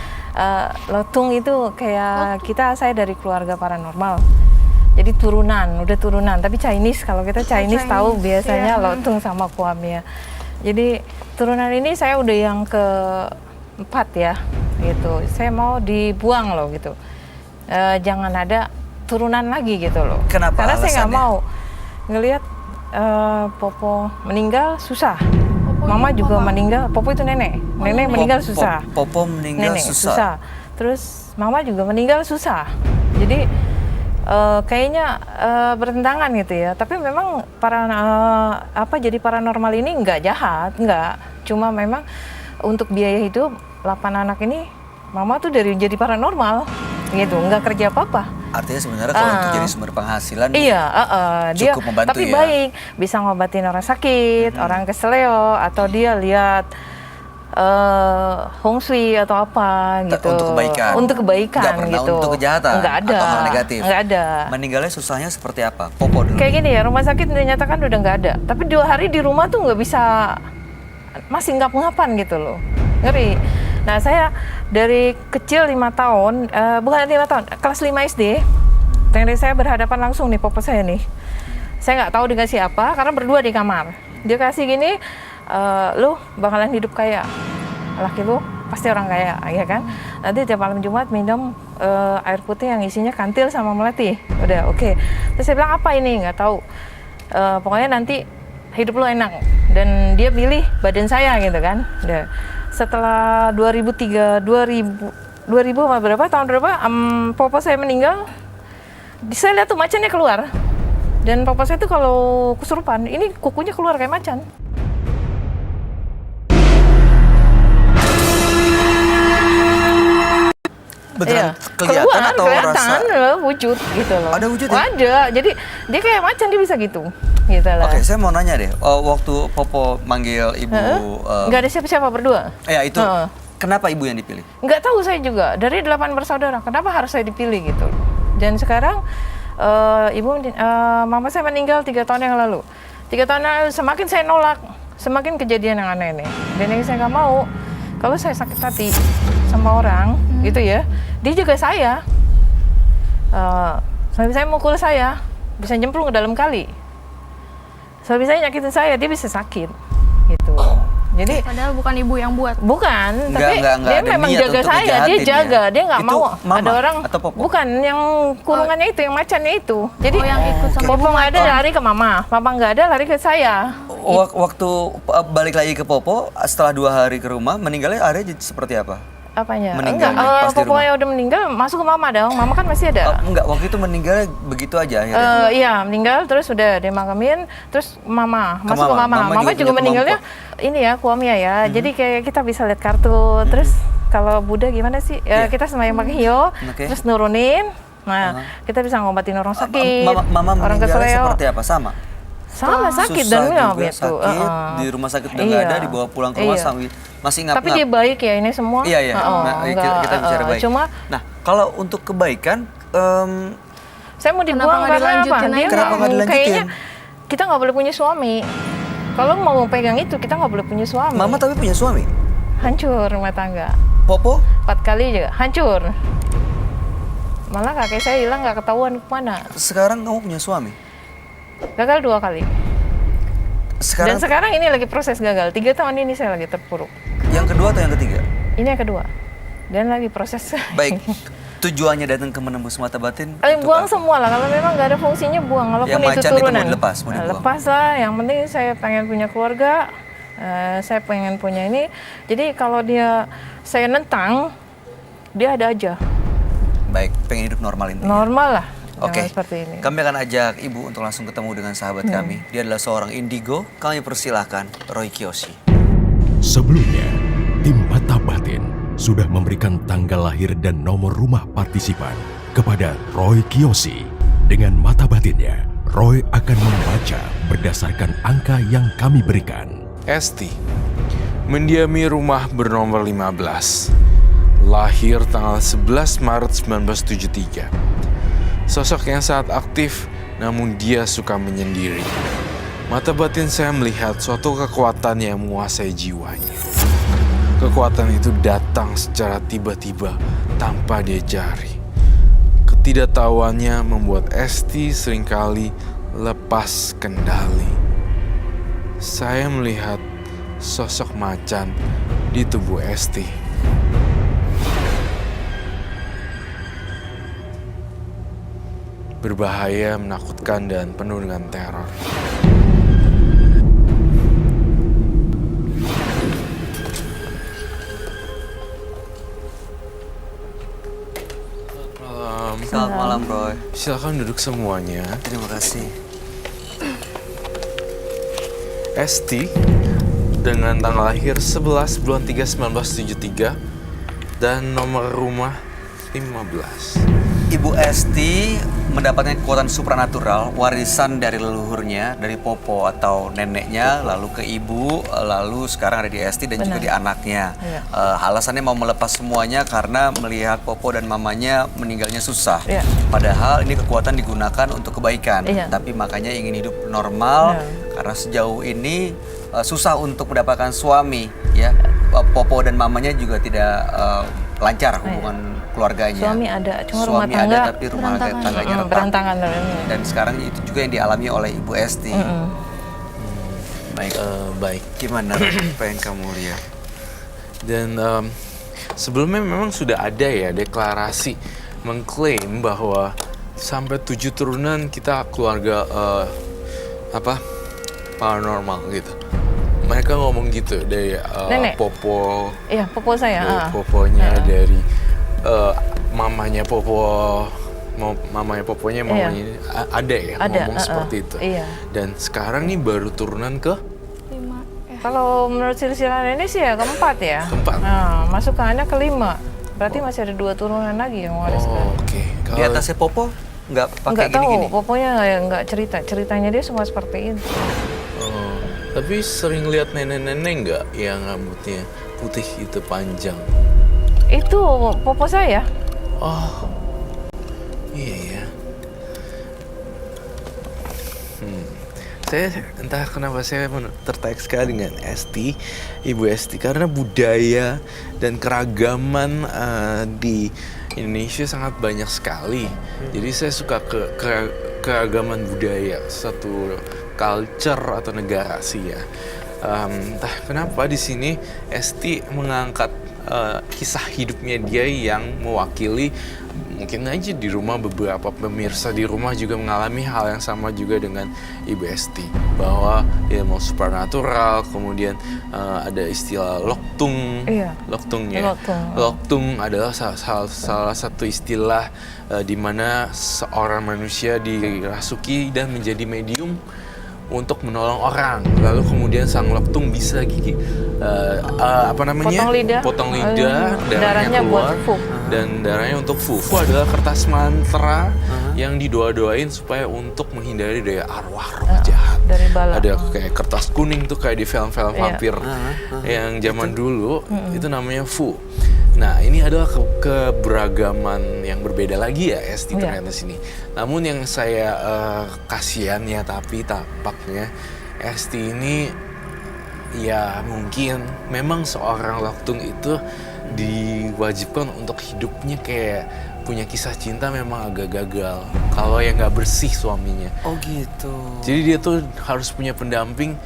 Lotung itu kayak saya dari keluarga paranormal. Jadi udah turunan. Tapi Chinese, kalau kita Chinese tahu biasanya lotung sama kuam ya. Jadi turunan ini saya udah yang keempat ya, gitu. Saya mau dibuang loh gitu. Jangan ada turunan lagi gitu loh. Kenapa? Karena saya nggak alasannya? mau ngelihat Popo meninggal susah. Mama juga meninggal. Popo itu nenek. Nenek meninggal susah. Popo meninggal Nenek susah. Terus Mama juga meninggal susah. Jadi kayaknya bertentangan gitu ya. Tapi memang jadi paranormal ini nggak jahat, nggak. Cuma memang untuk biaya hidup 8 anak ini, Mama tuh jadi paranormal gitu, nggak kerja apa-apa. Artinya sebenarnya kalau untuk jadi sumber penghasilan Iya, dia cukup membantu tapi ya. baik, bisa ngobatin orang sakit, orang keseleo, atau dia lihat Hong Shui atau apa gitu. Untuk kebaikan. Untuk kebaikan Nggak pernah gitu. untuk kejahatan Nggak ada. atau hal negatif. Nggak ada. Meninggalnya susahnya seperti apa? Popo dulu. Kayak gini ya, rumah sakit dinyatakan udah nggak ada. Tapi 2 hari di rumah tuh nggak bisa, masih ngap-ngapan gitu loh. Ngeri. Nah saya dari kecil 5 tahun, bukan 5 tahun, kelas 5 SD, dari saya berhadapan langsung nih Popo saya nih. Saya nggak tahu dikasih apa, karena berdua di kamar. Dia kasih gini, lu bakalan hidup kaya, laki lu pasti orang kaya, ya kan? Nanti tiap malam Jumat minum air putih yang isinya kantil sama melati. Udah, oke. Terus saya bilang apa ini? Nggak tahu. Pokoknya nanti hidup lu enak. Dan dia pilih badan saya gitu kan. Udah. Setelah 2000 apa berapa tahun berapa? Papa saya meninggal. Saya lihat tuh macannya keluar. Dan papa saya tuh kalau kesurupan, ini kukunya keluar kayak macan. Beneran kelihatan keluar, atau kelihatan rasa? loh, wujud gitu loh. Ada wujud ya? Ada. Jadi dia kayak macan, dia bisa gitu. Gitu lah. Oke, saya mau nanya deh. Waktu Popo manggil Ibu Nggak ada siapa-siapa berdua. ya itu. Kenapa Ibu yang dipilih? Nggak tahu saya juga. Dari 8 bersaudara, kenapa harus saya dipilih gitu? Dan sekarang mama saya meninggal 3 tahun yang lalu. 3 tahun yang lalu semakin saya nolak, semakin kejadian yang aneh-aneh. Dan yang saya nggak mau, kalau saya sakit hati sama orang, gitu ya, dia juga saya. Sampai saya mukul saya, bisa nyemplung ke dalam kali. Sampai saya nyakitin saya, dia bisa sakit, gitu. Jadi Padahal bukan ibu yang buat. bukan, Nggak tapi ada dia memang niat jaga untuk saya, dia ngejahatin jaga, ya? dia nggak Itu mau mama ada orang, atau Popo? bukan yang kurungannya itu, yang macannya itu. Jadi Oh, yang ikut sama Popo ibu nggak ada lari ke mama nggak ada lari ke saya. Waktu balik lagi ke Popo, setelah 2 hari ke rumah, meninggalnya Arya seperti apa? Apanya? Meninggal Enggak, pas di Popo rumah. yang udah meninggal masuk ke mama dong, mama kan masih ada. Enggak, waktu itu meninggalnya begitu aja akhirnya. Iya, meninggal terus udah dimakamin, terus mama Ke masuk ke mama. mama. Mama Mama juga juga punya meninggalnya ini ya kuamia ya. Jadi kayak kita bisa lihat kartun. Terus kalau Buddha gimana sih? Iya. Kita sembahyang pakai hio, Oke. terus nurunin. Nah, kita bisa ngobatin orang sakit, Mama orang meninggalnya keseleo. seperti apa? Sama? Sama sakit Susah dan juga, gitu. sakit, di rumah sakit udah nggak ada, dibawa pulang ke rumah Iya. sambil masih Tapi dia ngap-ngap. baik ya ini semua. Iya, iya. Nah, kita bicara baik. Cuma Nah, kalau untuk kebaikan, saya mau Kenapa dibuang nggak karena apa? dilanjutin Dia aja? Kenapa nggak mau, dilanjutin? kayaknya kita nggak boleh punya suami. Kalau mau pegang itu kita nggak boleh punya suami. Mama tapi punya suami. Hancur rumah tangga. Popo? 4 kali juga hancur. Malah kakek saya hilang nggak ketahuan kemana. Sekarang kamu punya suami. Gagal 2 kali. Sekarang Dan sekarang ini lagi proses gagal. 3 tahun ini saya lagi terpuruk. yang kedua atau yang ketiga? Ini yang kedua. Dan lagi proses. Baik. Tujuannya datang ke menembus mata batin. untuk Buang apa? semua lah. Kalau memang nggak ada fungsinya buang. Walaupun Yang itu macan itu mau turunan. dilepas, mau dibuang. Lepas lah. Yang penting saya pengen punya keluarga. Saya pengen punya ini. Jadi kalau saya nentang, dia ada aja. Baik, pengen hidup normal intinya. Normal lah. Oke, Jangan seperti ini. kami akan ajak Ibu untuk langsung ketemu dengan sahabat kami. Dia adalah seorang indigo. Kami persilahkan Roy Kiyoshi. Sebelumnya, tim Mata Batin sudah memberikan tanggal lahir dan nomor rumah partisipan kepada Roy Kiyoshi. Dengan mata batinnya, Roy akan membaca berdasarkan angka yang kami berikan. Esti mendiami rumah bernomor 15. Lahir tanggal 11 Maret 1973. Sosok yang sangat aktif, namun dia suka menyendiri. Mata batin saya melihat suatu kekuatan yang menguasai jiwanya. Kekuatan itu datang secara tiba-tiba tanpa dia cari. Ketidaktahuannya membuat Esti seringkali lepas kendali. Saya melihat sosok macan di tubuh Esti. Berbahaya, menakutkan, dan penuh dengan teror. Selamat malam, Roy. Silakan duduk semuanya. Terima kasih. Esti dengan tanggal lahir 11 bulan 3 1973 dan nomor rumah 15. Ibu Esti mendapatkan kekuatan supranatural, warisan dari leluhurnya, dari Popo atau neneknya, lalu ke ibu, lalu sekarang ada di Esti dan juga di anaknya. Iya. Alasannya mau melepas semuanya karena melihat Popo dan mamanya meninggalnya susah. Iya. Padahal ini kekuatan digunakan untuk kebaikan, Iya. tapi makanya ingin hidup normal karena sejauh ini susah untuk mendapatkan suami, ya. Popo dan mamanya juga tidak lancar hubungan keluarganya. Suami ada, cuma rumah Suami tangga ada tapi rumah tangganya retak. berantakan. Dan sekarang itu juga yang dialami oleh Ibu Esti. Baik, Baik, gimana apa yang kamu lihat? dan sebelumnya memang sudah ada ya deklarasi mengklaim bahwa sampai 7 turunan kita keluarga paranormal gitu. Mereka ngomong gitu dari Nenek. Popo, Iya, Popo saya. dari Poponya, dari mamanya Popo, mamanya Poponya, mamanya ada ya Ada, ngomong seperti itu. iya. Dan sekarang nih baru turunan ke 5. Kalau menurut silsilah ini sih ya keempat ya. Keempat. Nah, masuk ke anak kelima. Berarti masih ada 2 turunan lagi yang wariskan. Oke. Di atasnya Popo nggak pakai Nggak tahu, gini-gini. Poponya nggak cerita. Ceritanya dia semua seperti itu. Tapi sering lihat nenek-nenek nggak yang rambutnya putih itu panjang? Itu Popo saya. Oh, Iya ya. Saya entah kenapa saya tertarik sekali dengan Esti, Ibu Esti, karena budaya dan keragaman di Indonesia sangat banyak sekali. Jadi saya suka keragaman budaya satu culture atau negara sih ya. Entah kenapa di sini Esti mengangkat kisah hidupnya dia yang mewakili. Mungkin aja di rumah beberapa pemirsa di rumah juga mengalami hal yang sama juga dengan Ibu Esti, bahwa ilmu supernatural, kemudian ada istilah loktung. Iya. Loktung ya. Loktung adalah salah satu istilah di mana seorang manusia dirasuki dan menjadi medium untuk menolong orang. Lalu kemudian sang loktung bisa potong lidah, darahnya keluar, buat fu. dan darahnya untuk fu. Fu adalah kertas mantra yang didoa-doain supaya untuk menghindari dari arwah-arwah jahat. Dari bala. Ada kayak kertas kuning tuh kayak di film-film vampir yang zaman dulu, itu namanya fu. Nah, ini adalah keberagaman yang berbeda lagi ya Esti ternyata sini. Namun yang saya kasihan ya, tapi tampaknya Esti ini ya mungkin memang seorang loktung itu diwajibkan untuk hidupnya kayak punya kisah cinta memang agak gagal kalau yang nggak bersih suaminya. Oh gitu. Jadi dia tuh harus punya pendamping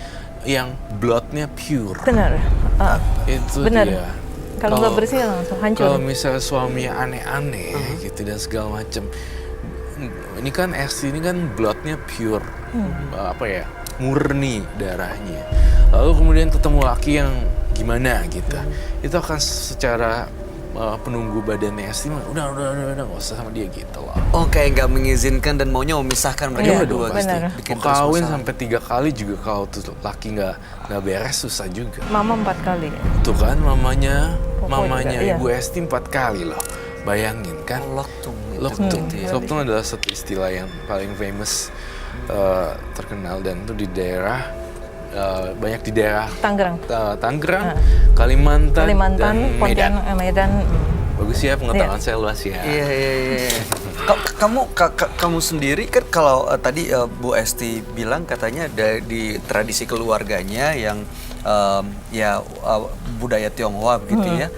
yang bloodnya pure. Benar. Itu benar. dia. Kalau nggak bersih langsung hancur. Kalau misalnya suaminya aneh-aneh gitu dan segala macam, ini kan Esti ini kan bloodnya pure, murni darahnya. Lalu kemudian ketemu laki yang gimana gitu, itu akan secara penunggu badannya Esti udah nggak usah sama dia gitu loh. Oh, kayak nggak mengizinkan dan maunya memisahkan mereka berdua gitu. Mau kawin sampai 3 kali juga kalau tuh laki nggak beres susah juga. Mama 4 kali. Tuh kan mamanya juga, Ibu Esti 4 kali loh. Bayangin kan. Loktung. Loktung adalah satu istilah yang paling famous, terkenal, dan itu di daerah banyak di daerah Tangerang, Kalimantan, dan Medan. Medan. Bagus ya pengetahuan saya luas ya. Iya. Kamu sendiri kan kalau tadi Bu Esti bilang katanya di tradisi keluarganya yang budaya Tionghoa begitu ya.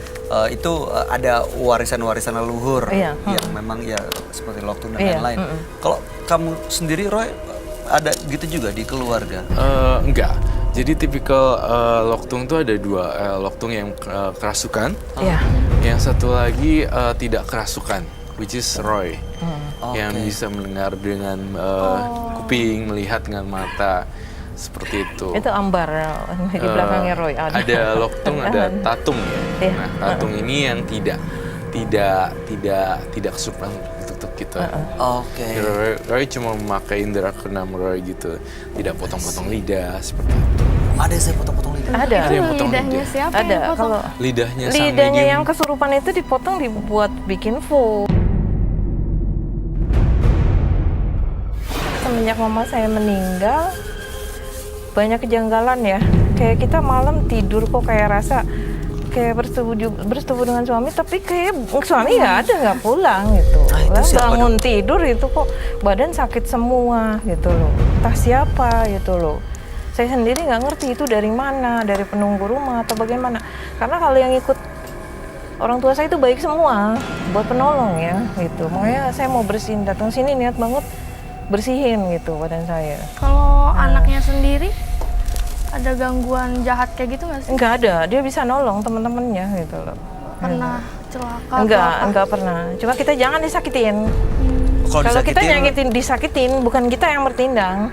Itu ada warisan-warisan leluhur yang memang ya seperti loktung dan lain-lain. Kalau kamu sendiri Roy ada gitu juga di keluarga? Enggak. Jadi tipikal loktung itu ada 2, loktung yang kerasukan. Yang satu lagi tidak kerasukan, which is Roy. Yang bisa mendengar dengan kuping, melihat dengan mata. Seperti itu. Itu ambar di belakangnya Roy. Ada loktung, ada tatung ya. Nah, tatung ini yang tidak kesurupan untuk kita. Oke. Roy cuma memakai indera keenam Roy gitu, tidak potong-potong lidah seperti itu. Ada yang saya potong-potong lidah. Ada. Itu potong lidahnya lidah. siapa Ada. yang potong? Kalau Lidahnya yang kesurupan itu dipotong dibuat bikin fu. Semenjak mama saya meninggal, banyak kejanggalan ya. Kayak kita malam tidur kok kayak rasa kayak bersetubuh dengan suami, tapi kayak suami nggak pulang gitu. Bangun tidur itu kok badan sakit semua gitu loh. Entah siapa gitu loh. Saya sendiri nggak ngerti itu dari mana, dari penunggu rumah atau bagaimana. Karena kalau yang ikut orang tua saya itu baik semua, buat penolong ya gitu. Makanya saya mau bersihin, datang sini niat banget bersihin gitu badan saya. Kalau anaknya sendiri ada gangguan jahat kayak gitu nggak sih? Enggak ada, dia bisa nolong teman-temannya gitu loh. Pernah celaka? Enggak pernah. Cuma kita jangan disakitin. Kalau kita disakitin, bukan kita yang bertindak.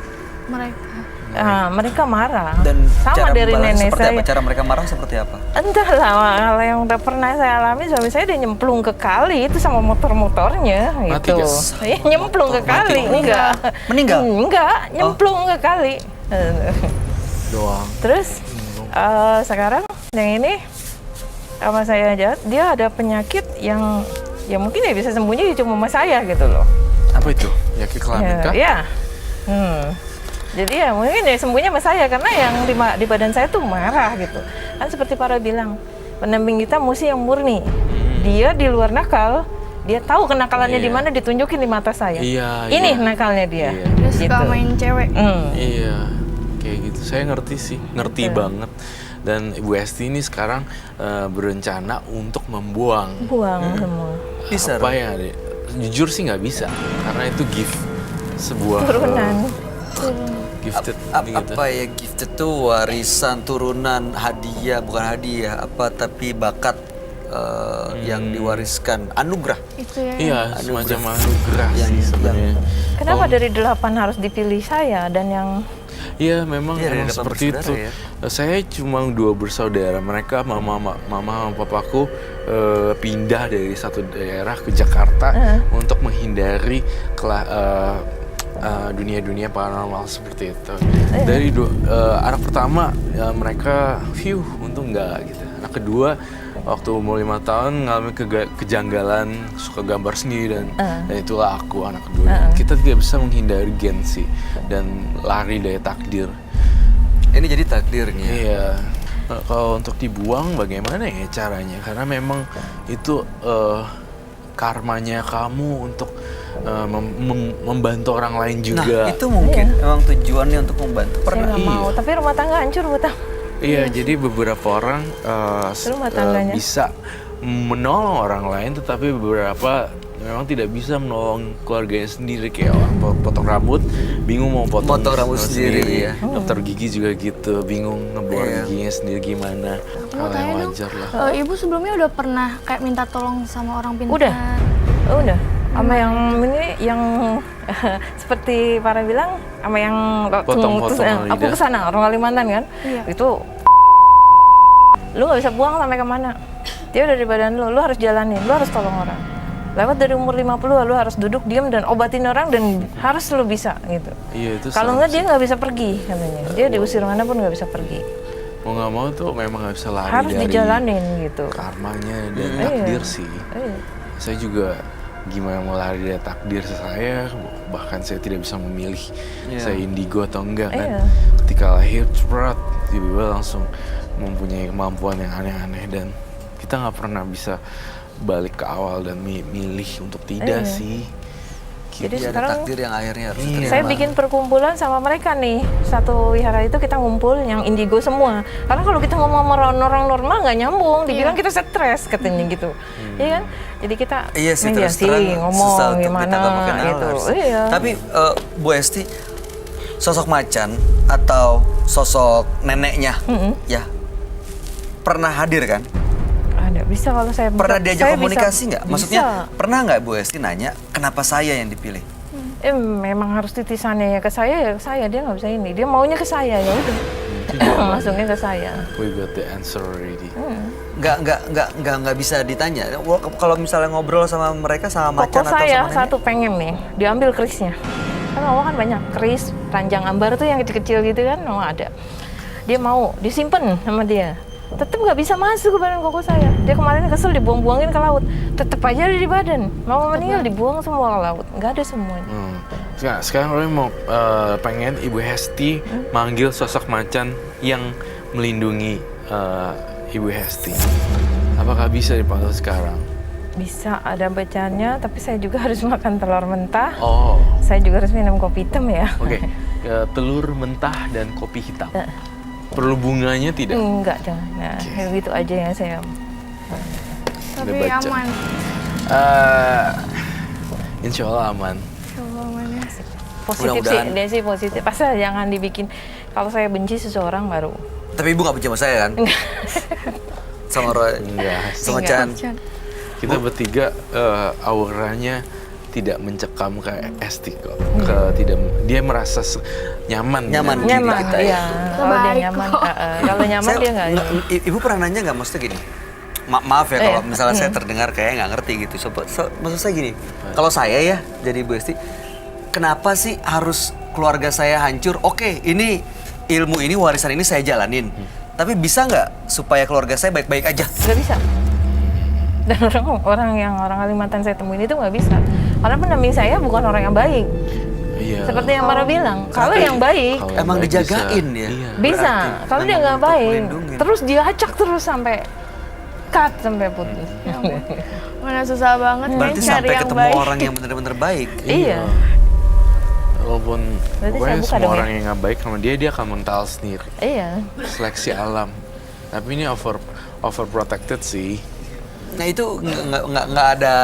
Mereka marah. Dan sama cara dari nenek saya. Cara mereka marah seperti apa? Entahlah, hal yang udah pernah saya alami, suami saya udah nyemplung ke kali itu sama motor-motornya gitu. Nyemplung ke kali. Enggak. Meninggal? Enggak, nyemplung ke kali. Doang. Terus sekarang yang ini sama saya aja, dia ada penyakit yang ya mungkin ya bisa sembuhnya cuma sama saya gitu loh. Apa itu? Penyakit kelamin kah? Iya. Jadi ya mungkin ya sembuhnya sama saya karena yang di badan saya tuh marah gitu. Kan seperti para bilang, pendamping kita mesti yang murni. Dia di luar nakal, Dia tahu kenakalannya Iya. di mana, ditunjukin di mata saya. Iya, Ini iya. nakalnya dia. Iya. Dia suka main cewek. Iya, kayak gitu. Saya ngerti sih, ngerti banget. Dan Ibu Esti ini sekarang berencana untuk membuang Buang semua. Bisa. apa yang ada. Jujur sih nggak bisa, karena itu gift sebuah Turunan. gifted gitu. Apa ya gifted tuh warisan turunan hadiah, bukan hadiah apa tapi bakat yang diwariskan, anugerah. Itu ya. Iya, semacam anugerah sih sebenarnya. Kenapa dari 8 harus dipilih saya dan yang Iya, memang Iya, emang dari seperti bersaudara itu. ya. Saya cuma 2 bersaudara. Mereka mama sama papaku pindah dari satu daerah ke Jakarta untuk menghindari dunia-dunia paranormal seperti itu. Dari anak pertama ya mereka untung enggak gitu. Anak kedua waktu umur 5 tahun mengalami kejanggalan, suka gambar sendiri dan itulah aku anak kedua. Kita tidak bisa menghindari gengsi dan lari dari takdir. Ini jadi takdirnya. Iya. Nah, kalau untuk dibuang bagaimana ya caranya? Karena memang itu karmanya kamu untuk membantu orang lain juga. Nah, itu mungkin emang tujuannya untuk membantu. saya Pernah nggak mau. Tapi rumah tangga hancur buta. Iya, jadi beberapa orang Rumah tangganya. bisa menolong orang lain, tetapi beberapa memang tidak bisa menolong keluarganya sendiri. Kayak orang potong rambut, bingung mau potong rambut sendiri, ya. Dokter gigi juga gitu, bingung ngebuang Iya. giginya sendiri gimana. Hal yang wajar lah. Ibu sebelumnya udah pernah kayak minta tolong sama orang pintar? Udah. Oh, udah. Sama yang ini yang seperti para bilang sama yang Potong-potong aku lidah. kesana orang Kalimantan kan. Iya. Itu lu nggak bisa buang sampai kemana. Dia udah di badan lu harus jalanin, lu harus tolong orang. Lewat dari umur 50 lu harus duduk diam dan obatin orang dan harus lu bisa gitu. Iya, itu Kalau sama nggak dia sih. nggak bisa pergi katanya. Dia diusir mana pun nggak bisa pergi. Mau nggak mau tuh memang nggak bisa lari Harus dari dijalanin gitu. karmanya dan Iya. takdir sih. Iya. Saya juga gimana mau lari dari takdir saya, bahkan saya tidak bisa memilih saya indigo atau enggak kan. Iya. Ketika lahir cepat tiba-tiba langsung mempunyai kemampuan yang aneh-aneh dan kita nggak pernah bisa balik ke awal dan milih untuk tidak Iya. sih. Jadi Ada sekarang takdir yang akhirnya harus Iya. diterima. saya bikin perkumpulan sama mereka nih. Satu wihara itu kita ngumpul yang indigo semua. Karena kalau kita ngomong sama orang normal nggak nyambung, dibilang kita stres katanya gitu. Iya kan? Jadi kita Iya sih, terus mediasi, terang ngomong susah untuk gimana ditangkap pakai nalar gitu. sih. Iya. Tapi Bu Esti, sosok macan atau sosok neneknya, ya pernah hadir kan? Ada bisa kalau saya Pernah diajak saya komunikasi bisa- nggak? Maksudnya bisa. pernah nggak Bu Esti nanya kenapa saya yang dipilih? Memang harus titisannya ya ke saya dia nggak bisa ini. Dia maunya ke saya ya udah. Itu jawabannya. Masuknya ke saya. We got the answer already. Nggak bisa ditanya. Kalau misalnya ngobrol sama mereka sama macan Koko atau saya sama nenek? satu pengen nih diambil kerisnya. Kan Allah kan banyak keris, ranjang ambar tuh yang kecil-kecil gitu kan, mau ada. Dia mau disimpan sama dia. Tetap nggak bisa masuk ke badan koko saya. Dia kemarin kesel dibuang-buangin ke laut. Tetap aja ada di badan. Mau meninggal dibuang semua ke laut. Nggak ada semuanya. Sekarang Roy mau pengen Ibu Hesti manggil sosok macan yang melindungi Ibu Hesti. Apakah bisa dipanggil sekarang? Bisa ada bacanya, tapi saya juga harus makan telur mentah. Oh, Saya juga harus minum kopi hitam ya. oke. Telur mentah dan kopi hitam. Perlu bunganya tidak? Enggak, jangan. Nah, kayak gitu aja ya saya. Tapi Udah baca. aman. Insya Allah aman. Coba aman ya. Positif Mudah-mudahan. sih, dia sih positif. Pasal jangan dibikin, kalau saya benci seseorang baru. Tapi Ibu nggak benci sama saya kan? Sama Roy? Enggak. Sama Enggak. Chan? Chan. Kita bertiga auranya tidak mencekam kayak Esti kok. Tidak, dia merasa nyaman. Nyaman. dengan diri Nyaman, kita iya. Kalau dia Baik nyaman, kok. kalau nyaman dia nggak. Ibu pernah nanya nggak, maksudnya gini? Maaf ya kalau Iya. misalnya saya terdengar kayak nggak ngerti gitu. Maksud saya gini, kalau saya ya jadi Bu Esti, kenapa sih harus keluarga saya hancur? Oke, ini ilmu ini, warisan ini saya jalanin. Tapi bisa nggak supaya keluarga saya baik-baik aja? Nggak bisa. Dan orang Kalimantan saya temuin itu nggak bisa. Karena pendamping saya bukan orang yang baik. Iya. Seperti yang Mara bilang, kalau yang baik Kalau yang Emang baik dijagain bisa. ya? Iya. bisa. berarti Kalau dia memang nggak untuk baik, melindungin. terus dia acak terus sampai dikat sampai putus. Mana susah banget kan Berarti cari sampai yang ketemu baik. orang yang benar-benar baik. Iya. Walaupun Berarti pokoknya saya buka semua dong ya? orang yang nggak baik sama dia akan mental sendiri. Iya. Seleksi alam. Tapi ini overprotected sih. Nah itu nggak ada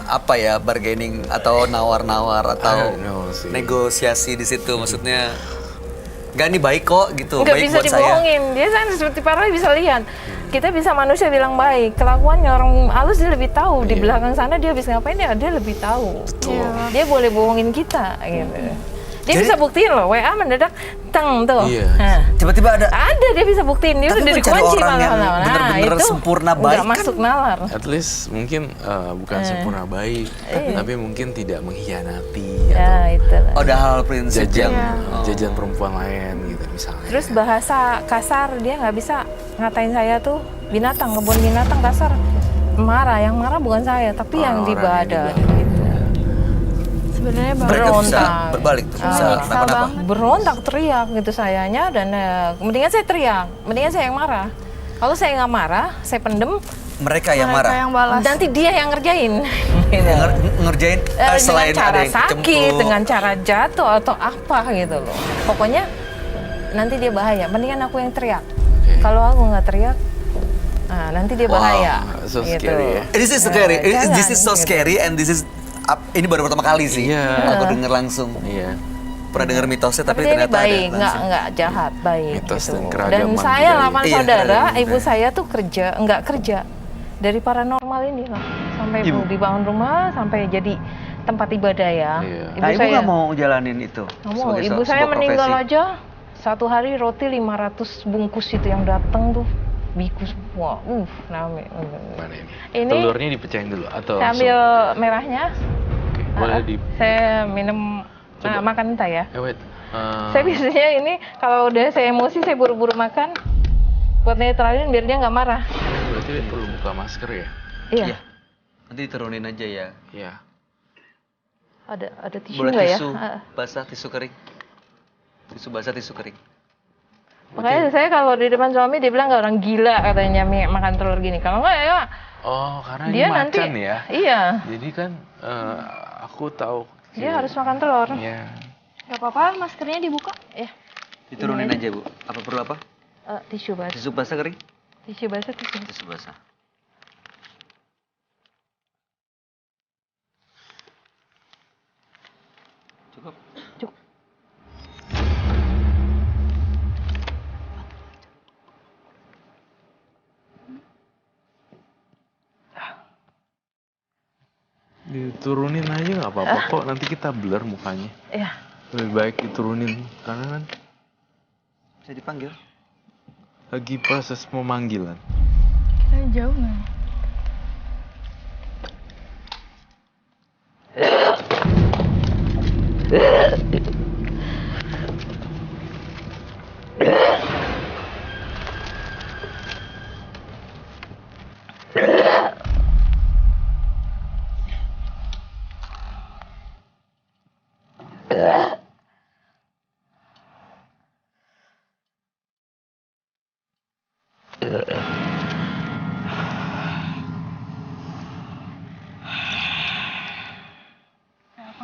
apa ya bargaining atau nawar-nawar I atau don't know sih. negosiasi di situ, maksudnya nggak ini baik kok gitu, Nggak baik bisa buat saya. dibohongin. Dia kan seperti Parah bisa lihat. Kita bisa manusia bilang baik. Kelakuannya orang halus dia lebih tahu. Di Iya. belakang sana dia habis ngapain dia lebih tahu. Dia boleh bohongin kita gitu. Dia Jadi- bisa buktiin loh. WA mendadak teng tuh. Iya. Nah, Tiba-tiba ada ada dia bisa buktiin. Dia Tapi udah mencari dikunci orang yang malah. bener-bener sempurna baik nggak kan- masuk nalar. At least mungkin bukan sempurna baik, tapi mungkin tidak mengkhianati Ya itu. oh, ada hal prinsip jajan yang jajan perempuan lain gitu misalnya. Terus bahasa kasar dia nggak bisa ngatain saya tuh binatang, kebun binatang kasar. Marah, yang marah bukan saya, tapi yang di Orang-orang yang badan. di belakang. Gitu. Sebenarnya mereka bisa berontak. berbalik tuh, bisa Nyesal kenapa-napa. banget. Berontak teriak gitu sayanya dan mendingan saya teriak, mendingan saya yang marah. Kalau saya nggak marah, saya pendem, Mereka yang mereka marah. yang balas. nanti dia yang ngerjain. Gitu. Ngerjain Dengan selain ada cara yang sakit, kecemplung. dengan cara jatuh atau apa gitu loh. Pokoknya nanti dia bahaya. Mendingan aku yang teriak. Kalau aku nggak teriak, nah nanti dia bahaya. so gitu. scary ya. This is scary. Jangan, This is so gitu. scary and this is ini baru pertama kali sih. Iya. Aku denger langsung. Iya. Pernah denger mitosnya Tapi tapi, dia ini ternyata baik, ada langsung. nggak jahat, baik. Mitos gitu. dan Dan keragaman saya budaya. 8 Iya, saudara, keragaman ibu budaya. saya tuh nggak kerja dari paranormal ini loh, sampai Ibu? dibangun rumah, sampai jadi tempat ibadah ya. Iya. Ibu saya nggak mau jalanin itu. nggak mau. sebagai Ibu saya sebuah meninggal profesi. aja satu hari roti 500 bungkus itu yang datang tuh bikus semua. Name. Mana ini? Ini Telurnya dipecahin dulu atau saya ambil merahnya. Oke, boleh di. Saya minum Coba. makan entah ya. Wait. Saya biasanya ini kalau udah saya emosi saya buru-buru makan buat netralin biar dia nggak marah. Berarti dia perlu buka masker ya? Iya. Iya. Nanti diturunin aja ya. Iya. Ada tisu Boleh nggak ya? tisu basah, tisu kering. Tisu basah, tisu kering. Makanya saya kalau di depan suami dia bilang nggak orang gila katanya makan telur gini. Kalau nggak ya Oh, karena dia ini nanti macan ya. iya Jadi kan aku tahu. dia harus makan telur. Iya. Gak apa-apa, maskernya dibuka. Ya Diturunin aja, Bu. Apa perlu apa? tisu basah, Tisu basah kering? tisu basah, tisu. Tisu basah. Cukup. Cukup. Diturunin aja nggak apa-apa kok. Nanti kita blur mukanya. Iya. Lebih baik diturunin karena kan Bisa dipanggil. lagi proses pemanggilan. Kita jauh nggak?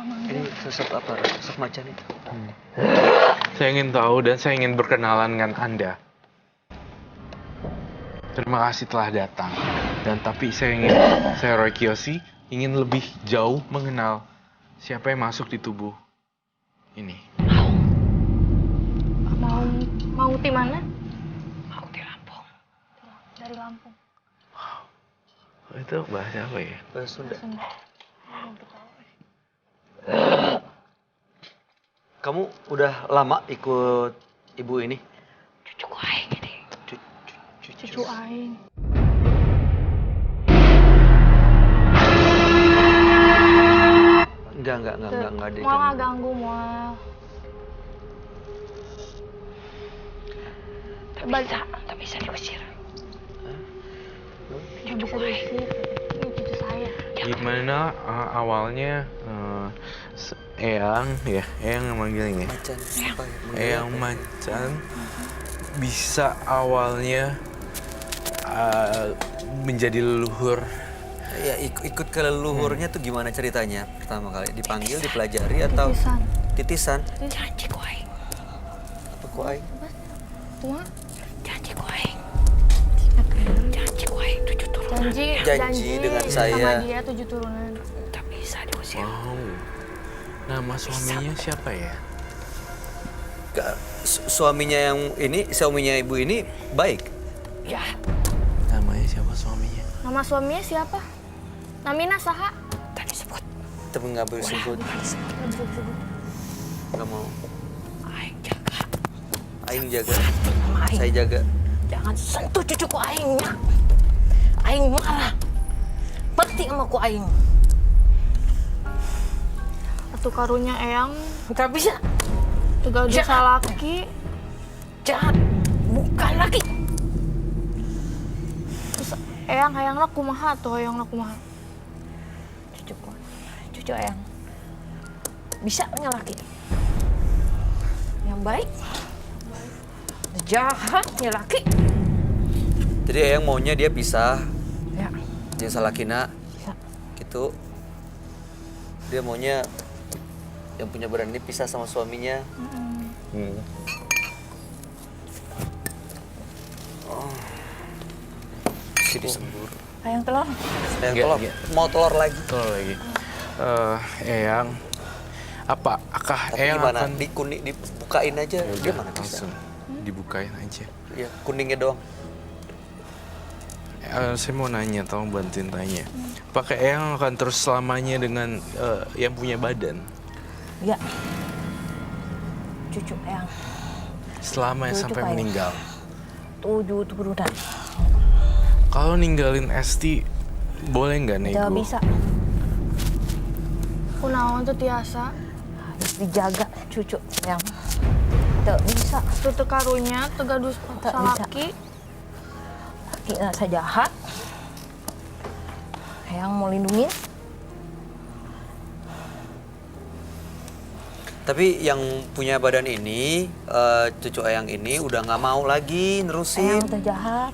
Ini sosok apa? Sosok macan itu. Saya ingin tahu dan saya ingin berkenalan dengan Anda. Terima kasih telah datang. Dan tapi saya Roy Kiyoshi ingin lebih jauh mengenal siapa yang masuk di tubuh ini. Mau tim mana? Mau di Lampung. Dari Lampung. Itu bahasa apa ya? Bahasa Sunda. Kamu udah lama ikut ibu ini? Cucu aing ini. Cucu aing. Enggak ada itu. Mau nggak ganggu, mau. Tak bisa diusir. Nggak bisa diusir. Ini cucu saya. Gimana awalnya Eyang yang manggil ini. Macan apa ya? Eyang Macan bisa awalnya menjadi leluhur. Ya ikut ke leluhurnya tuh gimana ceritanya? Pertama kali dipanggil, dipelajari atau Titisan. titisan? Janji ku aing. Apa ku aing? Kumaha? Janji ku aing. Janji ku aing 7 turunan. Janji dengan saya. Sama dia 7 turunan. Tak bisa diusir. Oh. Nama suaminya siapa ya? Suaminya yang ini, suaminya ibu ini baik. Ya, Namanya siapa suaminya? Nama suaminya siapa? Namina saha? tadi sebut. Tapi nggak boleh sebut. Nggak mau. Aing jaga. Aing jaga. Nama aing. Saya jaga. Jangan sentuh cucuku aingnya. Aing marah. Peti sama ku aing. Atuh karunya eyang Gak bisa. tegal Jahat. dosa laki. Jahat. Bukan laki. Terus eyang hayangna kumaha tuh hayangna kumaha? Cucuku. Cucu ayang. Bisa laki. Yang baik. Jahatnya laki. Jadi Eyang maunya dia pisah, Ya. jeung salakina Bisa. gitu. Dia maunya yang punya badan ini pisah sama suaminya. Si disembur. Ayang telur. Eyang Nggak, telur. nggak. Mau telur lagi. Telur lagi. Eyang, apakah Tapi Eyang gimana? akan Dibukain aja. Dia Udah, mana bisa? langsung dibukain aja. Iya, kuningnya doang. Saya mau nanya, tolong bantuin tanya. Apakah Eyang akan terus selamanya dengan yang punya badan? Ya. Cucu ayang. Selamanya Tujuh, sampai Pak, ya? meninggal. 7 turunan. Kalau ninggalin Esti, boleh nggak nego? Tidak bisa. Kunaon tuh tiasa. Harus dijaga cucu ayang. Tidak bisa. Tuh teu karunya tegal dosa Tak bisa. laki. Laki saya jahat. Ayang mau lindungin. Tapi yang punya badan ini, cucu Eyang ini udah nggak mau lagi nerusin. Ayang teh jahat.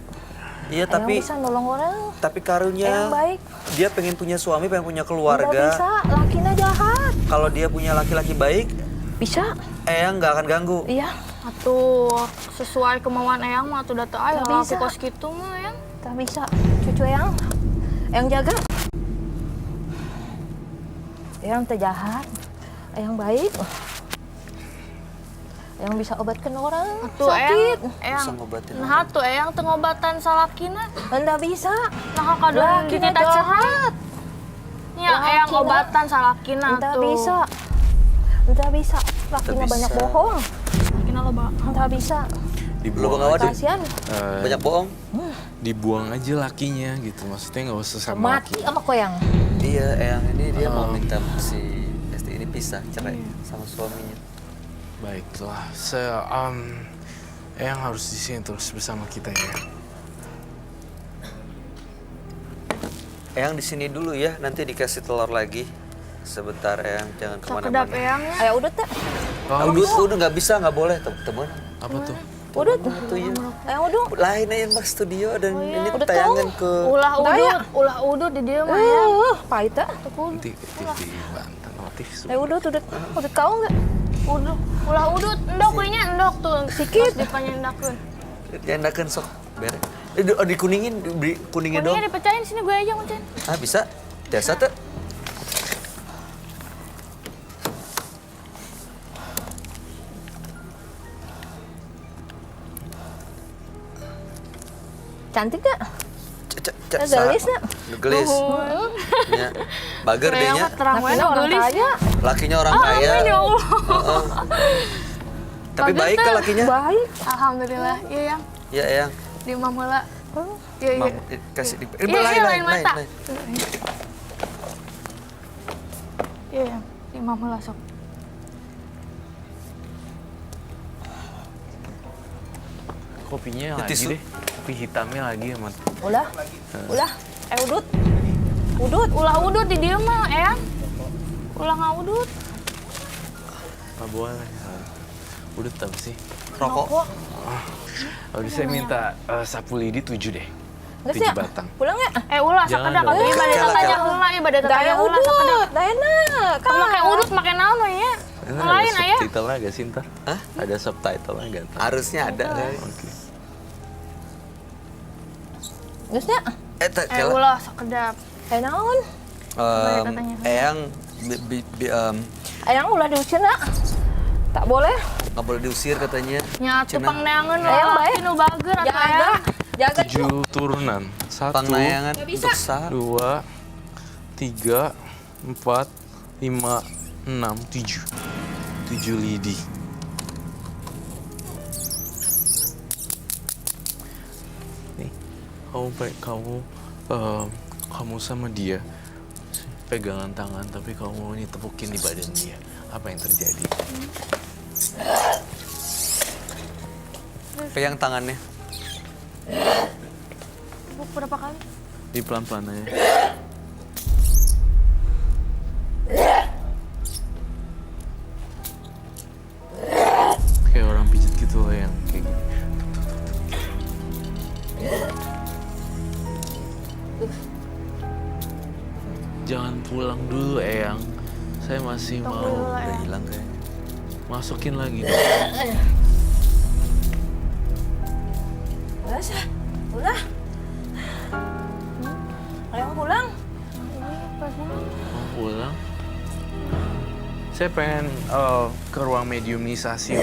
Iya, Ayang tapi bisa nolong orang. tapi karunya Eyang baik. dia pengen punya suami, pengen punya Tidak keluarga. bisa. Lakinya jahat. Kalau dia punya laki-laki baik, Bisa. Eyang nggak akan ganggu. Iya. Atuh sesuai kemauan eyang mah atuh da teu aya Tak laki bisa. kos kitu mah eyang. Tak bisa. Cucu ayang. Ayang jaga. Ayang teh jahat. Ayang baik. Ayang bisa obatkan orang. Atuh sakit. eyang. Bisa ngobatin Nah tuh eyang teu ngobatan salakina. Anda bisa. Nah kado Lakinya kita jahat. Ya eyang Lakina. obatan salakina Anda tuh. bisa. Anda bisa. Lakinya bisa. banyak bohong. Salakina loba. Anda bisa. Dibuang Lu bawa aja. Kasihan. Banyak bohong. Dibuang aja lakinya gitu. Maksudnya nggak usah sama laki. Mati sama koyang. Iya, Eyang ini dia mau minta si Esti ini pisah, cerai sama suaminya. Baiklah, Eyang harus di sini terus bersama kita ya. Eyang di sini dulu ya, nanti dikasih telur lagi. Sebentar Eyang, jangan Sakedap kemana-mana. eyang ya. Ayo udah teh. Udah nggak bisa, nggak boleh teman. Apa tuh? Udah. Itu ya. Ayang udah. Lain aja Mas studio dan ini Udah tayangan ke Ulah udut di dieu mah ya. Pahit dah. Nanti TV Banten notif. Ayo udah kau nggak? Ulah udut endok we nya endok tuh sikit dipanyendakeun. Yandakeun sok bere. Dikuningin, kuningnya dong. Kuningnya dipecahin sini gue aja Mucen. Ah bisa? Biasa tuh. Cantik gak? Gelis nak? Gelis. Ya. Bager deh nya. Terang we Lakinya orang gelis. kaya. Lakinya orang kaya. Amin ya Allah. Heeh. Tapi Bagus baik tuh. kan lakinya? Baik. Alhamdulillah. Iya yang Ya Eyang. di Mamula. Iya iya. Kasih di Iya lain mata. lain. Iya yang di Mamula sok. Kopinya Itu lagi tisu. deh. Kopi hitamnya lagi sama. Ulah. Udut. Ulah udut di dieu mah eyang. Ulah ngaudut. Nggak boleh. Udah apa sih? Rokok. Kalau bisa minta sapu lidi 7 deh. Nggak tujuh sih, batang. pulang ya? Ulah Jangan sakedak dong. atuh ieu bade Kela, tatanya kela. heula ieu bade tatanya Daya heula sakedak. udut, dah enak. Tong make urut make naon we nya? Lain aya. Subtitlenya nggak sih ntar? Hah? Ada subtitlenya nggak? ntar? Harusnya ada. Oke. Nggak sih, Kela. Ulah sakedak. naon? katanya. Eyang Ayang ulah diusir nak. Tak boleh. nggak boleh diusir katanya. Nya teu Cenah. pangneangeun Ayang lah bae. anu bager atuh Jaga, aya. jaga. 7 turunan. 1, Pangnayangan untuk sah. 2, 3, 4, 5, 6, 7. 7 lidi. Nih, kamu sama dia pegangan tangan tapi kamu ini tepukin di badan dia. Apa yang terjadi? Pegang tangannya. Tepuk berapa kali? Di pelan-pelan aja. Kayak orang pijat gitu loh yang kayak gini. Jangan pulang dulu, Eyang. Saya masih Tunggu mau. dulu lah Udah ya. hilang kayaknya. Masukin lagi. Udah sah, udah. Ayang pulang. Mau pulang? Saya pengen ke ruang mediumisasi.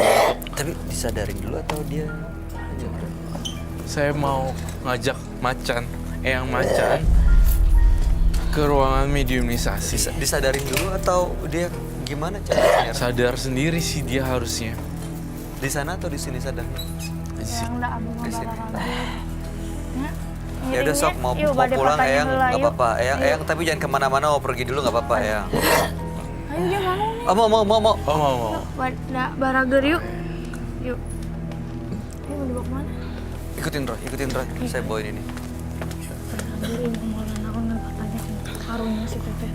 Tapi disadarin dulu atau dia aja? Saya mau ngajak Macan, Eyang Macan, ke ruangan mediumisasi. Disadarin dulu atau dia gimana caranya? Sadar sendiri sih dia harusnya. Di sana atau di sini sadarnya? Yang udah abu Di sini. Ya, Ya udah sok mau pulang Eyang nggak apa-apa. Eyang tapi jangan kemana-mana, mau pergi dulu nggak apa-apa Eyang. Ayo dia mana nih? Oh mau. Oh mau. Barager yuk. Yuk. Ini mau dibawa kemana? Ikutin Roy. Saya bawain ini. Barager ini kemarin aku nggak katanya karungnya si Teteh.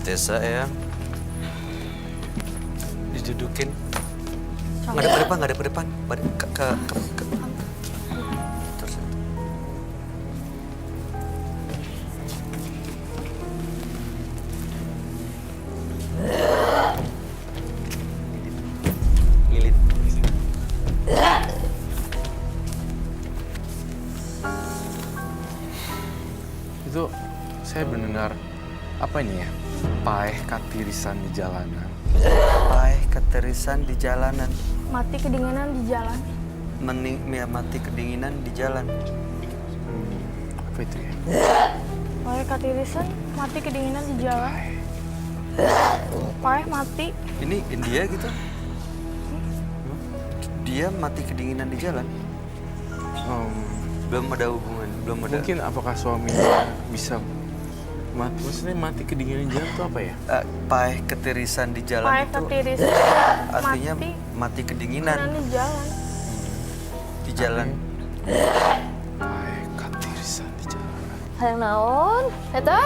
Tessa Eyang. Didudukin. Ngadep depan. Ke. Terus. Ngilit. Itu saya mendengar apa ini ya? Paeh katirisan di jalanan. Paeh keterisan di jalanan. Mati kedinginan di jalan. Mati kedinginan di jalan. Apa itu ya? Paeh katirisan, mati kedinginan di jalan. Paeh mati. Ini India gitu? Dia mati kedinginan di jalan. Belum ada hubungan, belum ada. Mungkin apakah suaminya bisa mati? Maksudnya mati kedinginan jalan itu apa ya? Paeh ketirisan di jalan Paeh itu katirisan, artinya mati mati kedinginan di jalan. di jalan. Paeh katirisan di jalan. Hayang naon? Eta?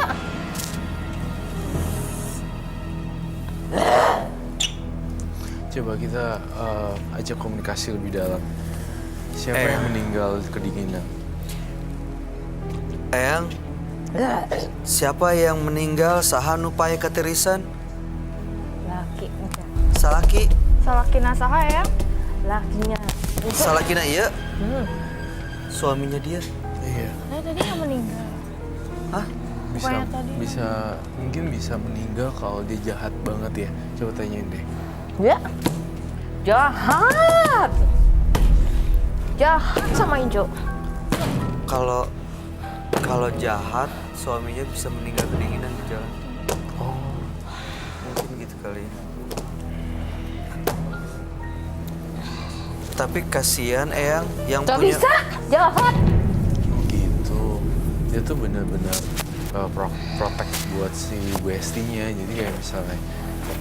Coba kita ajak komunikasi lebih dalam. Siapa yang meninggal kedinginan? Eyang, siapa yang meninggal saha nu paeh ketirisan? Laki. Salaki, Salakina saha ya? Lakinya. salakina iya. Suaminya dia. Iya. Tadi nggak meninggal. Hah? Mungkin bisa meninggal kalau dia jahat banget ya. Coba tanyain deh. Ya. Jahat. Jahat sama Injo. Kalau jahat, suaminya bisa meninggal kedinginan di jalan. Oh, Mungkin gitu kali. Tapi kasihan Eyang yang Gak punya. bisa, jahat. gitu. Dia tuh benar-benar protect buat si Bu Esti-nya. Jadi kayak misalnya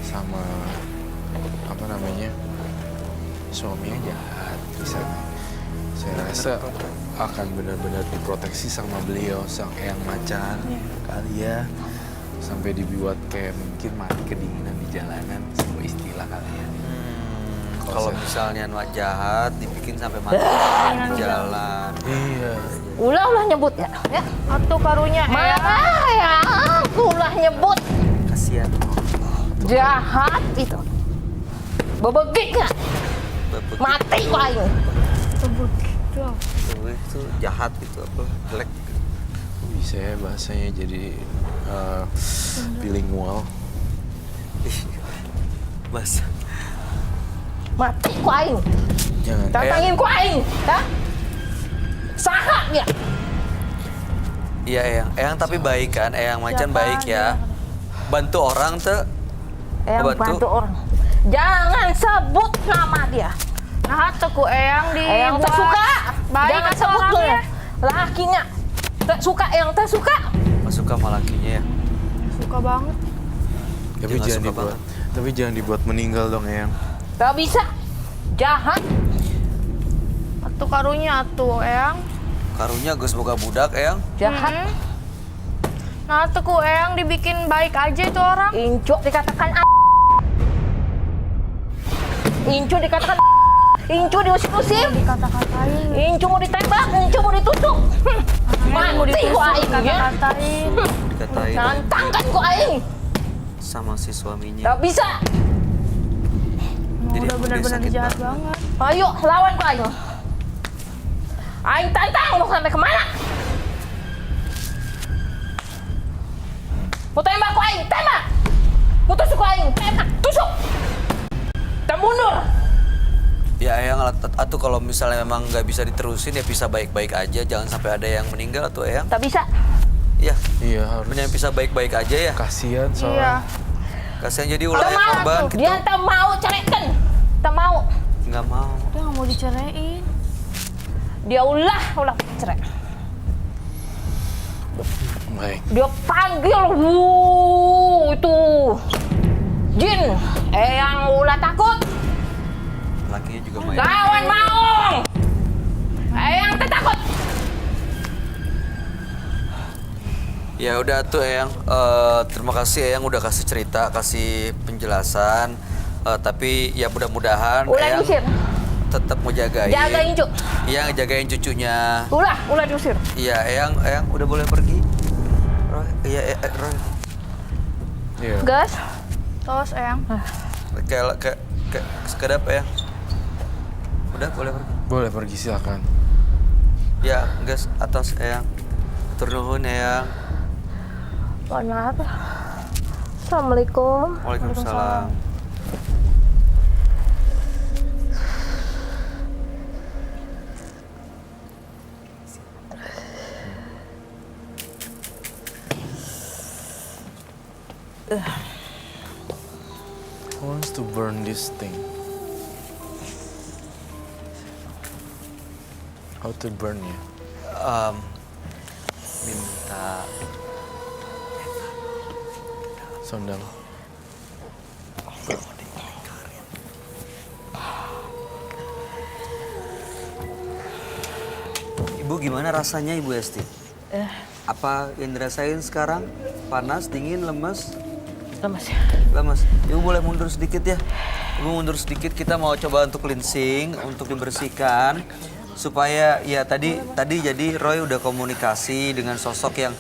sama apa namanya suaminya jahat misalnya, saya rasa akan benar-benar diproteksi sama beliau, sang Eyang Macan kali ya, sampai dibuat kayak mungkin mati kedinginan di jalanan, sebuah istilah kali ya. Kalau misalnya Nuat jahat dibikin sampai mati di jalan. Iya. Ulah nyebut ya. Atau karunya Eyang. Marah ya, ulah nyebut. Kasihan. Jahat itu. Bebegik nggak? Mati kok aing. Sebut gitu. Itu jahat gitu apa jelek. Bisa ya bahasanya jadi bilingual. Bahasa. Mati kok aing. Jangan. Tantangin kok aing. Hah? Saha ya? Iya Eyang tapi baik kan, Eyang Macan Siapa? baik ya. Bantu orang tuh. Eyang bantu orang. Jangan sebut nama dia. Nah, tuh ku Eyang di Eyang tak suka. baik Jangan atau sebut lu orangnya. ya. Lakinya. Tak suka, Eyang tak suka. Masuk ke lakinya ya. Suka banget. Tapi Jangan jangan suka dibuat. Tapi jangan dibuat meninggal dong Eyang. Gak bisa. Jahat. Atau karunya tuh Eyang. Karunya geus boga budak Eyang. Jahat. Nah, tuh ku Eyang dibikin baik aja itu orang. Incu dikatakan Incu dikatakan Incu diusir-usir. Dikata-katain. Incu mau ditembak, Incu mau ditusuk. Mau Mati ditusuk, ku aing ya. dikata-katain. Dikatain Nantang kan ku aing. sama si suaminya. Gak bisa. Jadi Udah benar-benar sakit jahat banget. banget. Ayo lawan ku aing. Aing tantang mau sampai kemana? Mau tembak ku aing, tembak. Mau tusuk ku aing, tembak, tusuk. Tak mundur. Ya Eyang, atau kalau misalnya memang nggak bisa diterusin ya bisa baik-baik aja, jangan sampai ada yang meninggal tuh Eyang. Tak bisa. Iya, Iya harus. yang bisa baik-baik aja ya. Kasihan Iya. soalnya. Kasihan jadi Tak ulah yang mau. korban gitu. Dia tak mau ceraikan. Tak mau. Nggak mau. Dia nggak mau diceraiin. Dia ulah cerai. Baik. Dia panggil, itu jin. Yang ulah takut. Lakinya juga main. Kawan maung. Yang takut. Ya udah tuh Eyang, terima kasih Eyang udah kasih cerita, kasih penjelasan. Tapi ya mudah-mudahan Ulah Eyang diusir. tetap mau jagain. Jaga Incu. Iya, jagain cucunya. Ulah diusir. Iya, Eyang udah boleh pergi. Roy, iya, Roy. Iya. Gas. Terus Eyang. Kayak sekedap Eyang. Udah boleh pergi. Boleh pergi silakan. Ya, gas atas Eyang. Atur nuhun Eyang. Mohon maaf. Assalamualaikum. Waalaikumsalam. Who wants to burn this thing? How to burn ya? Minta Sondang. Ibu gimana rasanya Ibu Esti? Apa yang dirasain sekarang? Panas, dingin, lemes? Lemas. Lemes. Ibu boleh mundur sedikit ya? Ibu mundur sedikit, kita mau coba untuk cleansing, untuk dibersihkan. Supaya ya tadi jadi Roy udah komunikasi dengan sosok yang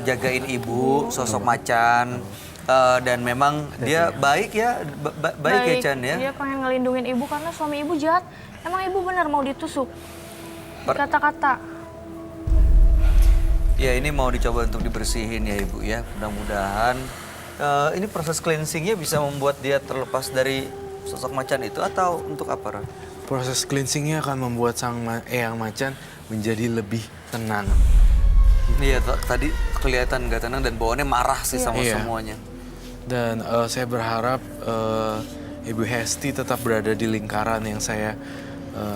jagain ibu, sosok Macan. Dan memang dia baik ya, baik ya Chan ya? Dia pengen ngelindungin ibu karena suami ibu jahat. Emang ibu benar mau ditusuk? Kata-kata. Ya ini mau dicoba untuk dibersihin ya Ibu ya. Mudah-mudahan ini proses cleansingnya bisa membuat dia terlepas dari sosok Macan itu atau untuk apa Roy? Proses cleansingnya akan membuat Eyang Macan menjadi lebih tenang. Iya tadi kelihatan nggak tenang dan bawaannya marah sih sama Iya. semuanya. Dan saya berharap Ibu Hesti tetap berada di lingkaran yang saya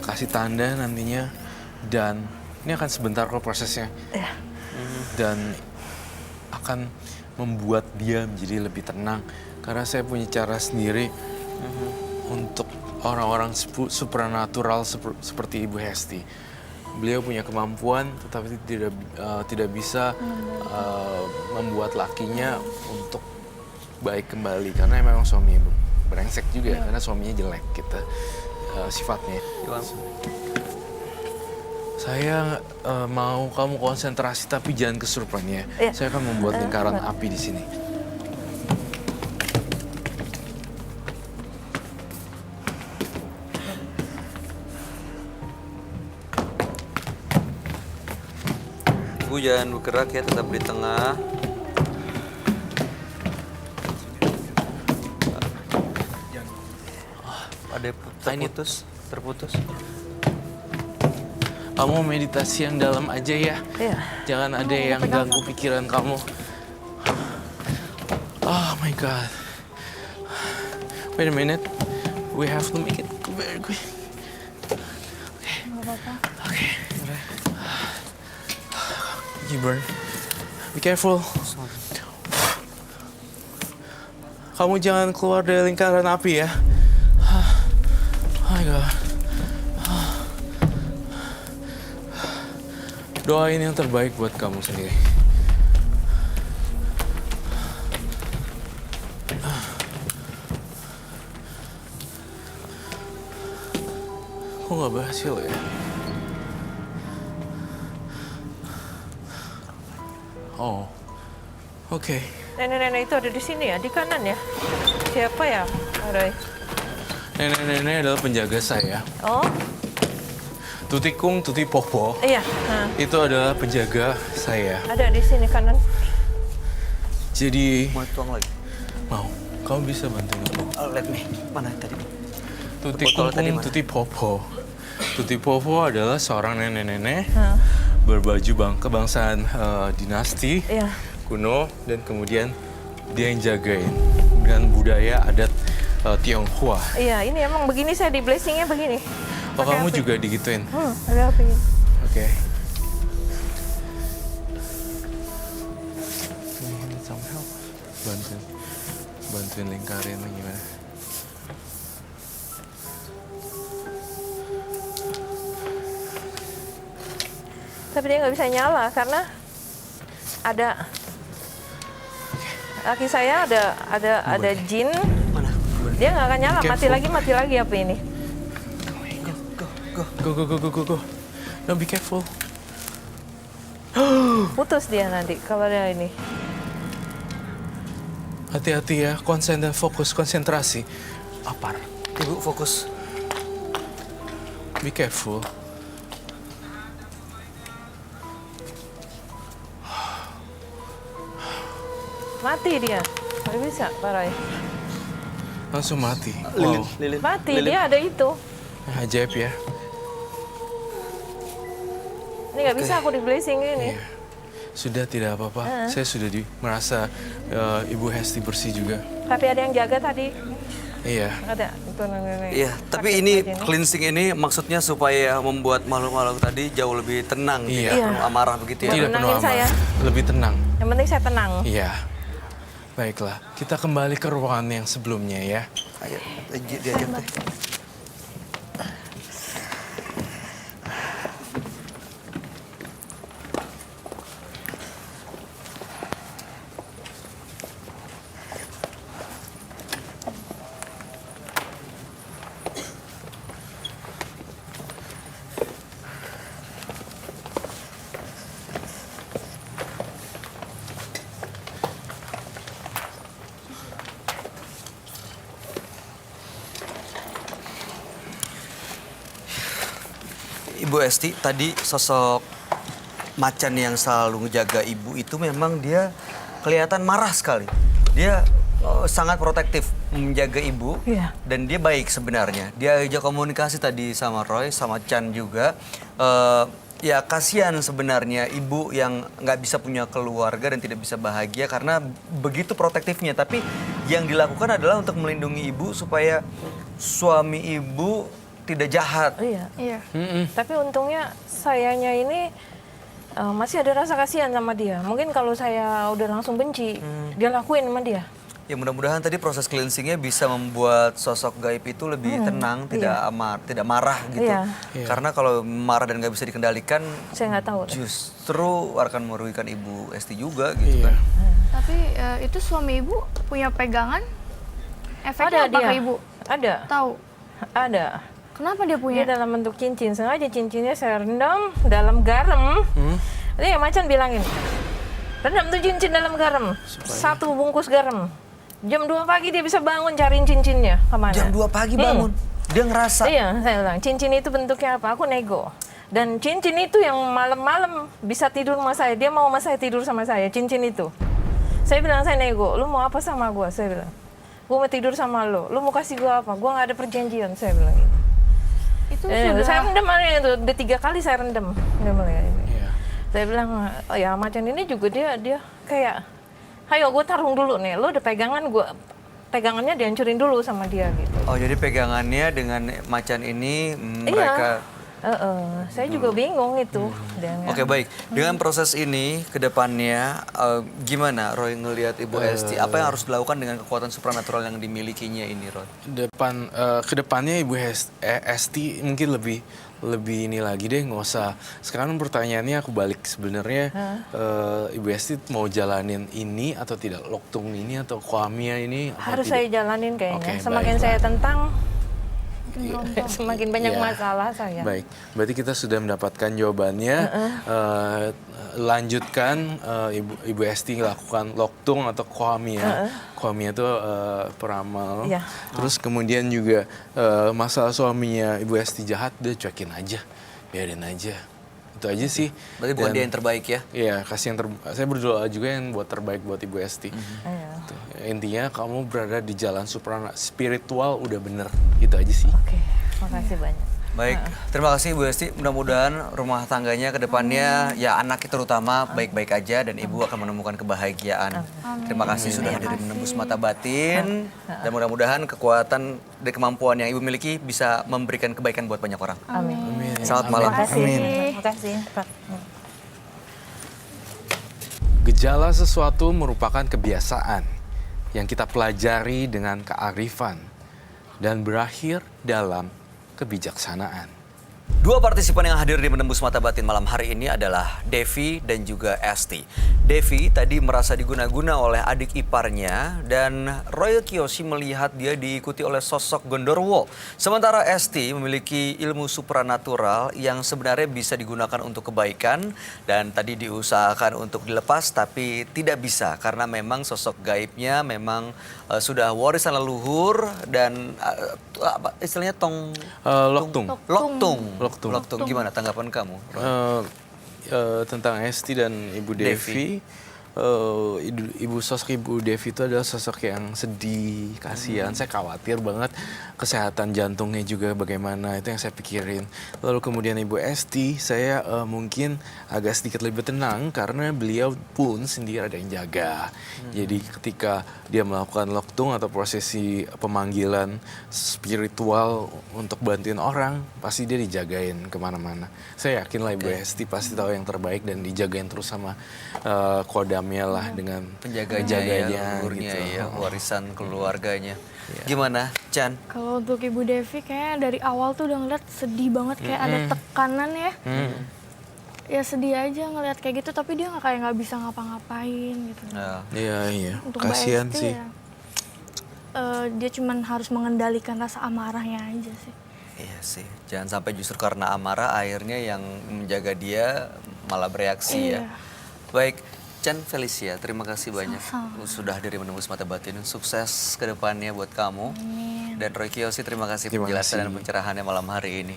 kasih tanda nantinya. Dan ini akan sebentar kok prosesnya. Dan akan membuat dia menjadi lebih tenang. Karena saya punya cara sendiri untuk orang-orang supranatural seperti Ibu Hesti. Beliau punya kemampuan, tetapi tidak bisa membuat lakinya untuk baik kembali. Karena memang suaminya brengsek juga, karena suaminya jelek gitu sifatnya. Saya mau kamu konsentrasi tapi jangan kesurupan ya. Saya akan membuat lingkaran api di sini. Ibu jangan bergerak ya, tetap di tengah. Ada terputus. Kamu meditasi yang dalam aja ya. Iya. Jangan ada yang ganggu pikiran kamu. Oh my God. Wait a minute. We have to make it very quick. Okay. You burn. Be careful. Kamu jangan keluar dari lingkaran api ya. Oh my God. Doain yang terbaik buat kamu sendiri. Kok nggak berhasil ya? Oh, oke. Nenek-nenek itu ada di sini ya, di kanan ya. Siapa ya, Roy? Nenek-nenek adalah penjaga saya. Oh, Tutikung, Tuti Popo. iya. Itu adalah penjaga saya. Ada di sini kanan. Jadi, Mau tuang lagi. mau, kamu bisa bantuin aku. Let me. Mana tadi? Tuti Botol tadi Kungkung, mana? Tuti Popo. Tuti Popo adalah seorang nenek-nenek berbaju kebangsaan dinasti Iya. kuno, dan kemudian dia yang jagain dengan budaya adat Tionghoa. Iya, ini emang begini saya di blessingnya begini. Oh, Pakai kamu api. juga digituin? Ada api. Oke. Need some help. Bantuin lingkarin gimana? Tapi dia nggak bisa nyala karena ada laki saya ada jin. Mana? Dia nggak akan nyala, mati Careful. lagi api ini. Go. No, be careful. Putus dia nanti kalau dia ini. Hati-hati ya, konsentrasi. Apar. Ibu fokus. Be careful. Mati dia. Nggak bisa, Pak Roy. Langsung mati. Lilin, Wow. lilin. Mati, lilin. dia ada itu. Ajaib ya. Ini nggak bisa aku di blessing ini. Iya. Sudah, tidak apa-apa. Saya sudah merasa Ibu Hesti bersih juga. Tapi ada yang jaga tadi. Iya. Ada. Itu nenek. Iya, tapi Pakai ini baju ini. cleansing ini maksudnya supaya membuat makhluk-makhluk tadi jauh lebih tenang, Iya. tidak penuh amarah begitu ya. Tidak penuh Tenangin saya. amarah. Lebih tenang. Yang penting saya tenang. Iya. Baiklah, kita kembali ke ruangan yang sebelumnya ya. Ayo, diajak teh. Ibu Esti, tadi sosok macan yang selalu ngejaga ibu itu memang dia kelihatan marah sekali. Dia sangat protektif menjaga ibu Iya. dan dia baik sebenarnya. Dia ajak komunikasi tadi sama Roy, sama Chan juga. Ya kasihan sebenarnya ibu yang nggak bisa punya keluarga dan tidak bisa bahagia karena begitu protektifnya. Tapi yang dilakukan adalah untuk melindungi ibu supaya suami ibu tidak jahat. Iya. Iya. Tapi untungnya sayanya ini masih ada rasa kasihan sama dia. Mungkin kalau saya udah langsung benci, dia lakuin sama dia. Ya mudah-mudahan tadi proses cleansingnya bisa membuat sosok gaib itu lebih tenang, tidak marah gitu. Iya. Karena kalau marah dan nggak bisa dikendalikan, Saya nggak tahu. justru akan merugikan Ibu Esti juga gitu kan. Tapi itu suami ibu punya pegangan? Efeknya Ada apa dia. ke ibu? Ada. Tahu. Ada. Kenapa dia Dia punya? dalam bentuk cincin. Sengaja cincinnya saya rendam dalam garam. Ini Macan bilangin, rendam tuh cincin dalam garam. 1 bungkus garam. Jam 2 pagi dia bisa bangun cariin cincinnya kemana. Jam 2 pagi bangun, dia ngerasa. Iya, saya bilang, cincin itu bentuknya apa? Aku nego. Dan cincin itu yang malam-malam bisa tidur sama saya. Dia mau sama saya tidur sama saya, cincin itu. Saya bilang, saya nego. Lu mau apa sama gua? Saya bilang, gua mau tidur sama lu. Lu mau kasih gua apa? Gua nggak ada perjanjian, saya bilang gitu. Itu sudah. Saya rendam hari itu, udah 3 kali saya rendam. Dia mulai ini. Saya bilang, oh ya Macan ini juga dia kayak, ayo gue tarung dulu nih, lo udah pegangannya dihancurin dulu sama dia gitu. Oh jadi pegangannya dengan Macan ini mereka. Saya juga bingung itu. Oke baik, dengan proses ini ke depannya gimana Roy ngelihat Ibu Esti? Apa yang harus dilakukan dengan kekuatan supranatural yang dimilikinya ini Roy? Kedepannya Ibu Esti mungkin lebih ini lagi deh, nggak usah. Sekarang pertanyaannya aku balik sebenarnya, Ibu Esti mau jalanin ini atau tidak, loktung ini atau koamia ini? Harus tidak? saya jalanin kayaknya. Oke, Semakin baiklah. saya tentang, semakin banyak Iya. masalah saya. Baik, berarti kita sudah mendapatkan jawabannya. Lanjutkan Ibu Esti lakukan loktung atau koamia. Koamia itu peramal. Iya. Terus kemudian juga masalah suaminya Ibu Esti jahat, dia cuekin aja, biarin aja. Itu aja sih. Berarti bukan Dan- dia yang terbaik ya? Iya, kasih yang saya berdoa juga yang buat terbaik buat Ibu Esti. Iya. Tuh, intinya kamu berada di jalan spiritual udah bener. Itu aja sih. Oke, makasih banyak. Baik, terima kasih Bu Esti. Mudah-mudahan rumah tangganya ke depannya, ya anaknya terutama baik-baik aja dan Ibu akan menemukan kebahagiaan. Terima kasih sudah hadir menembus mata batin. Dan mudah-mudahan kekuatan dan kemampuan yang Ibu miliki bisa memberikan kebaikan buat banyak orang. Amin. Selamat malam. Makasih. Amin. Makasih. Gejala sesuatu merupakan kebiasaan yang kita pelajari dengan kearifan dan berakhir dalam kebijaksanaan. Dua partisipan yang hadir di Menembus Mata Batin malam hari ini adalah Devi dan juga Esti. Devi tadi merasa diguna-guna oleh adik iparnya dan Roy Kiyoshi melihat dia diikuti oleh sosok Gondorwo. Sementara Esti memiliki ilmu supranatural yang sebenarnya bisa digunakan untuk kebaikan dan tadi diusahakan untuk dilepas tapi tidak bisa karena memang sosok gaibnya memang sudah warisan leluhur dan istilahnya Loktung. Loktung. Gimana tanggapan kamu? Tentang Esti dan Ibu Devi. Sosok Ibu Devi itu adalah sosok yang sedih, kasihan. Saya khawatir banget kesehatan jantungnya juga bagaimana, itu yang saya pikirin. Lalu kemudian Ibu Esti, saya mungkin agak sedikit lebih tenang karena beliau pun sendiri ada yang jaga. Jadi ketika dia melakukan loktung atau prosesi pemanggilan spiritual untuk bantuin orang, pasti dia dijagain kemana-mana. Saya yakin lah Ibu Esti pasti tahu yang terbaik dan dijagain terus sama kodamnya lah dengan Penjaganya ya, leluhurnya gitu. ya, warisan keluarganya. Gimana, Chan? Kalau untuk Ibu Devi kayaknya dari awal tuh udah ngeliat sedih banget, kayak ada tekanan ya. Ya sedih aja ngeliat kayak gitu, tapi dia nggak bisa ngapa-ngapain gitu. Ya. Iya. Untuk Mbak Kasihan Esti sih. ya, dia cuman harus mengendalikan rasa amarahnya aja sih. Iya sih, jangan sampai justru karena amarah akhirnya yang menjaga dia malah bereaksi ya. Iya. Baik, Chan Felicia, terima kasih banyak Sama-sama. sudah hadir menembus mata batin. Sukses ke depannya buat kamu. Amin. Dan Roy Kiyoshi, terima kasih Terima penjelasan kasih. dan pencerahannya malam hari ini.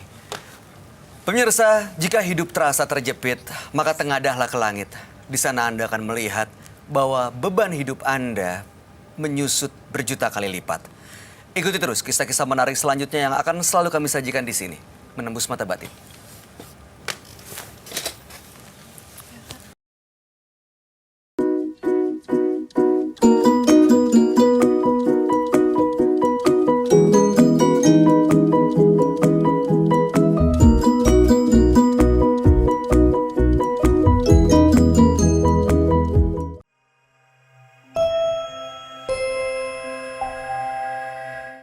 Pemirsa, jika hidup terasa terjepit, maka tengadahlah ke langit. Di sana Anda akan melihat bahwa beban hidup Anda menyusut berjuta kali lipat. Ikuti terus kisah-kisah menarik selanjutnya yang akan selalu kami sajikan di sini. Menembus Mata Batin.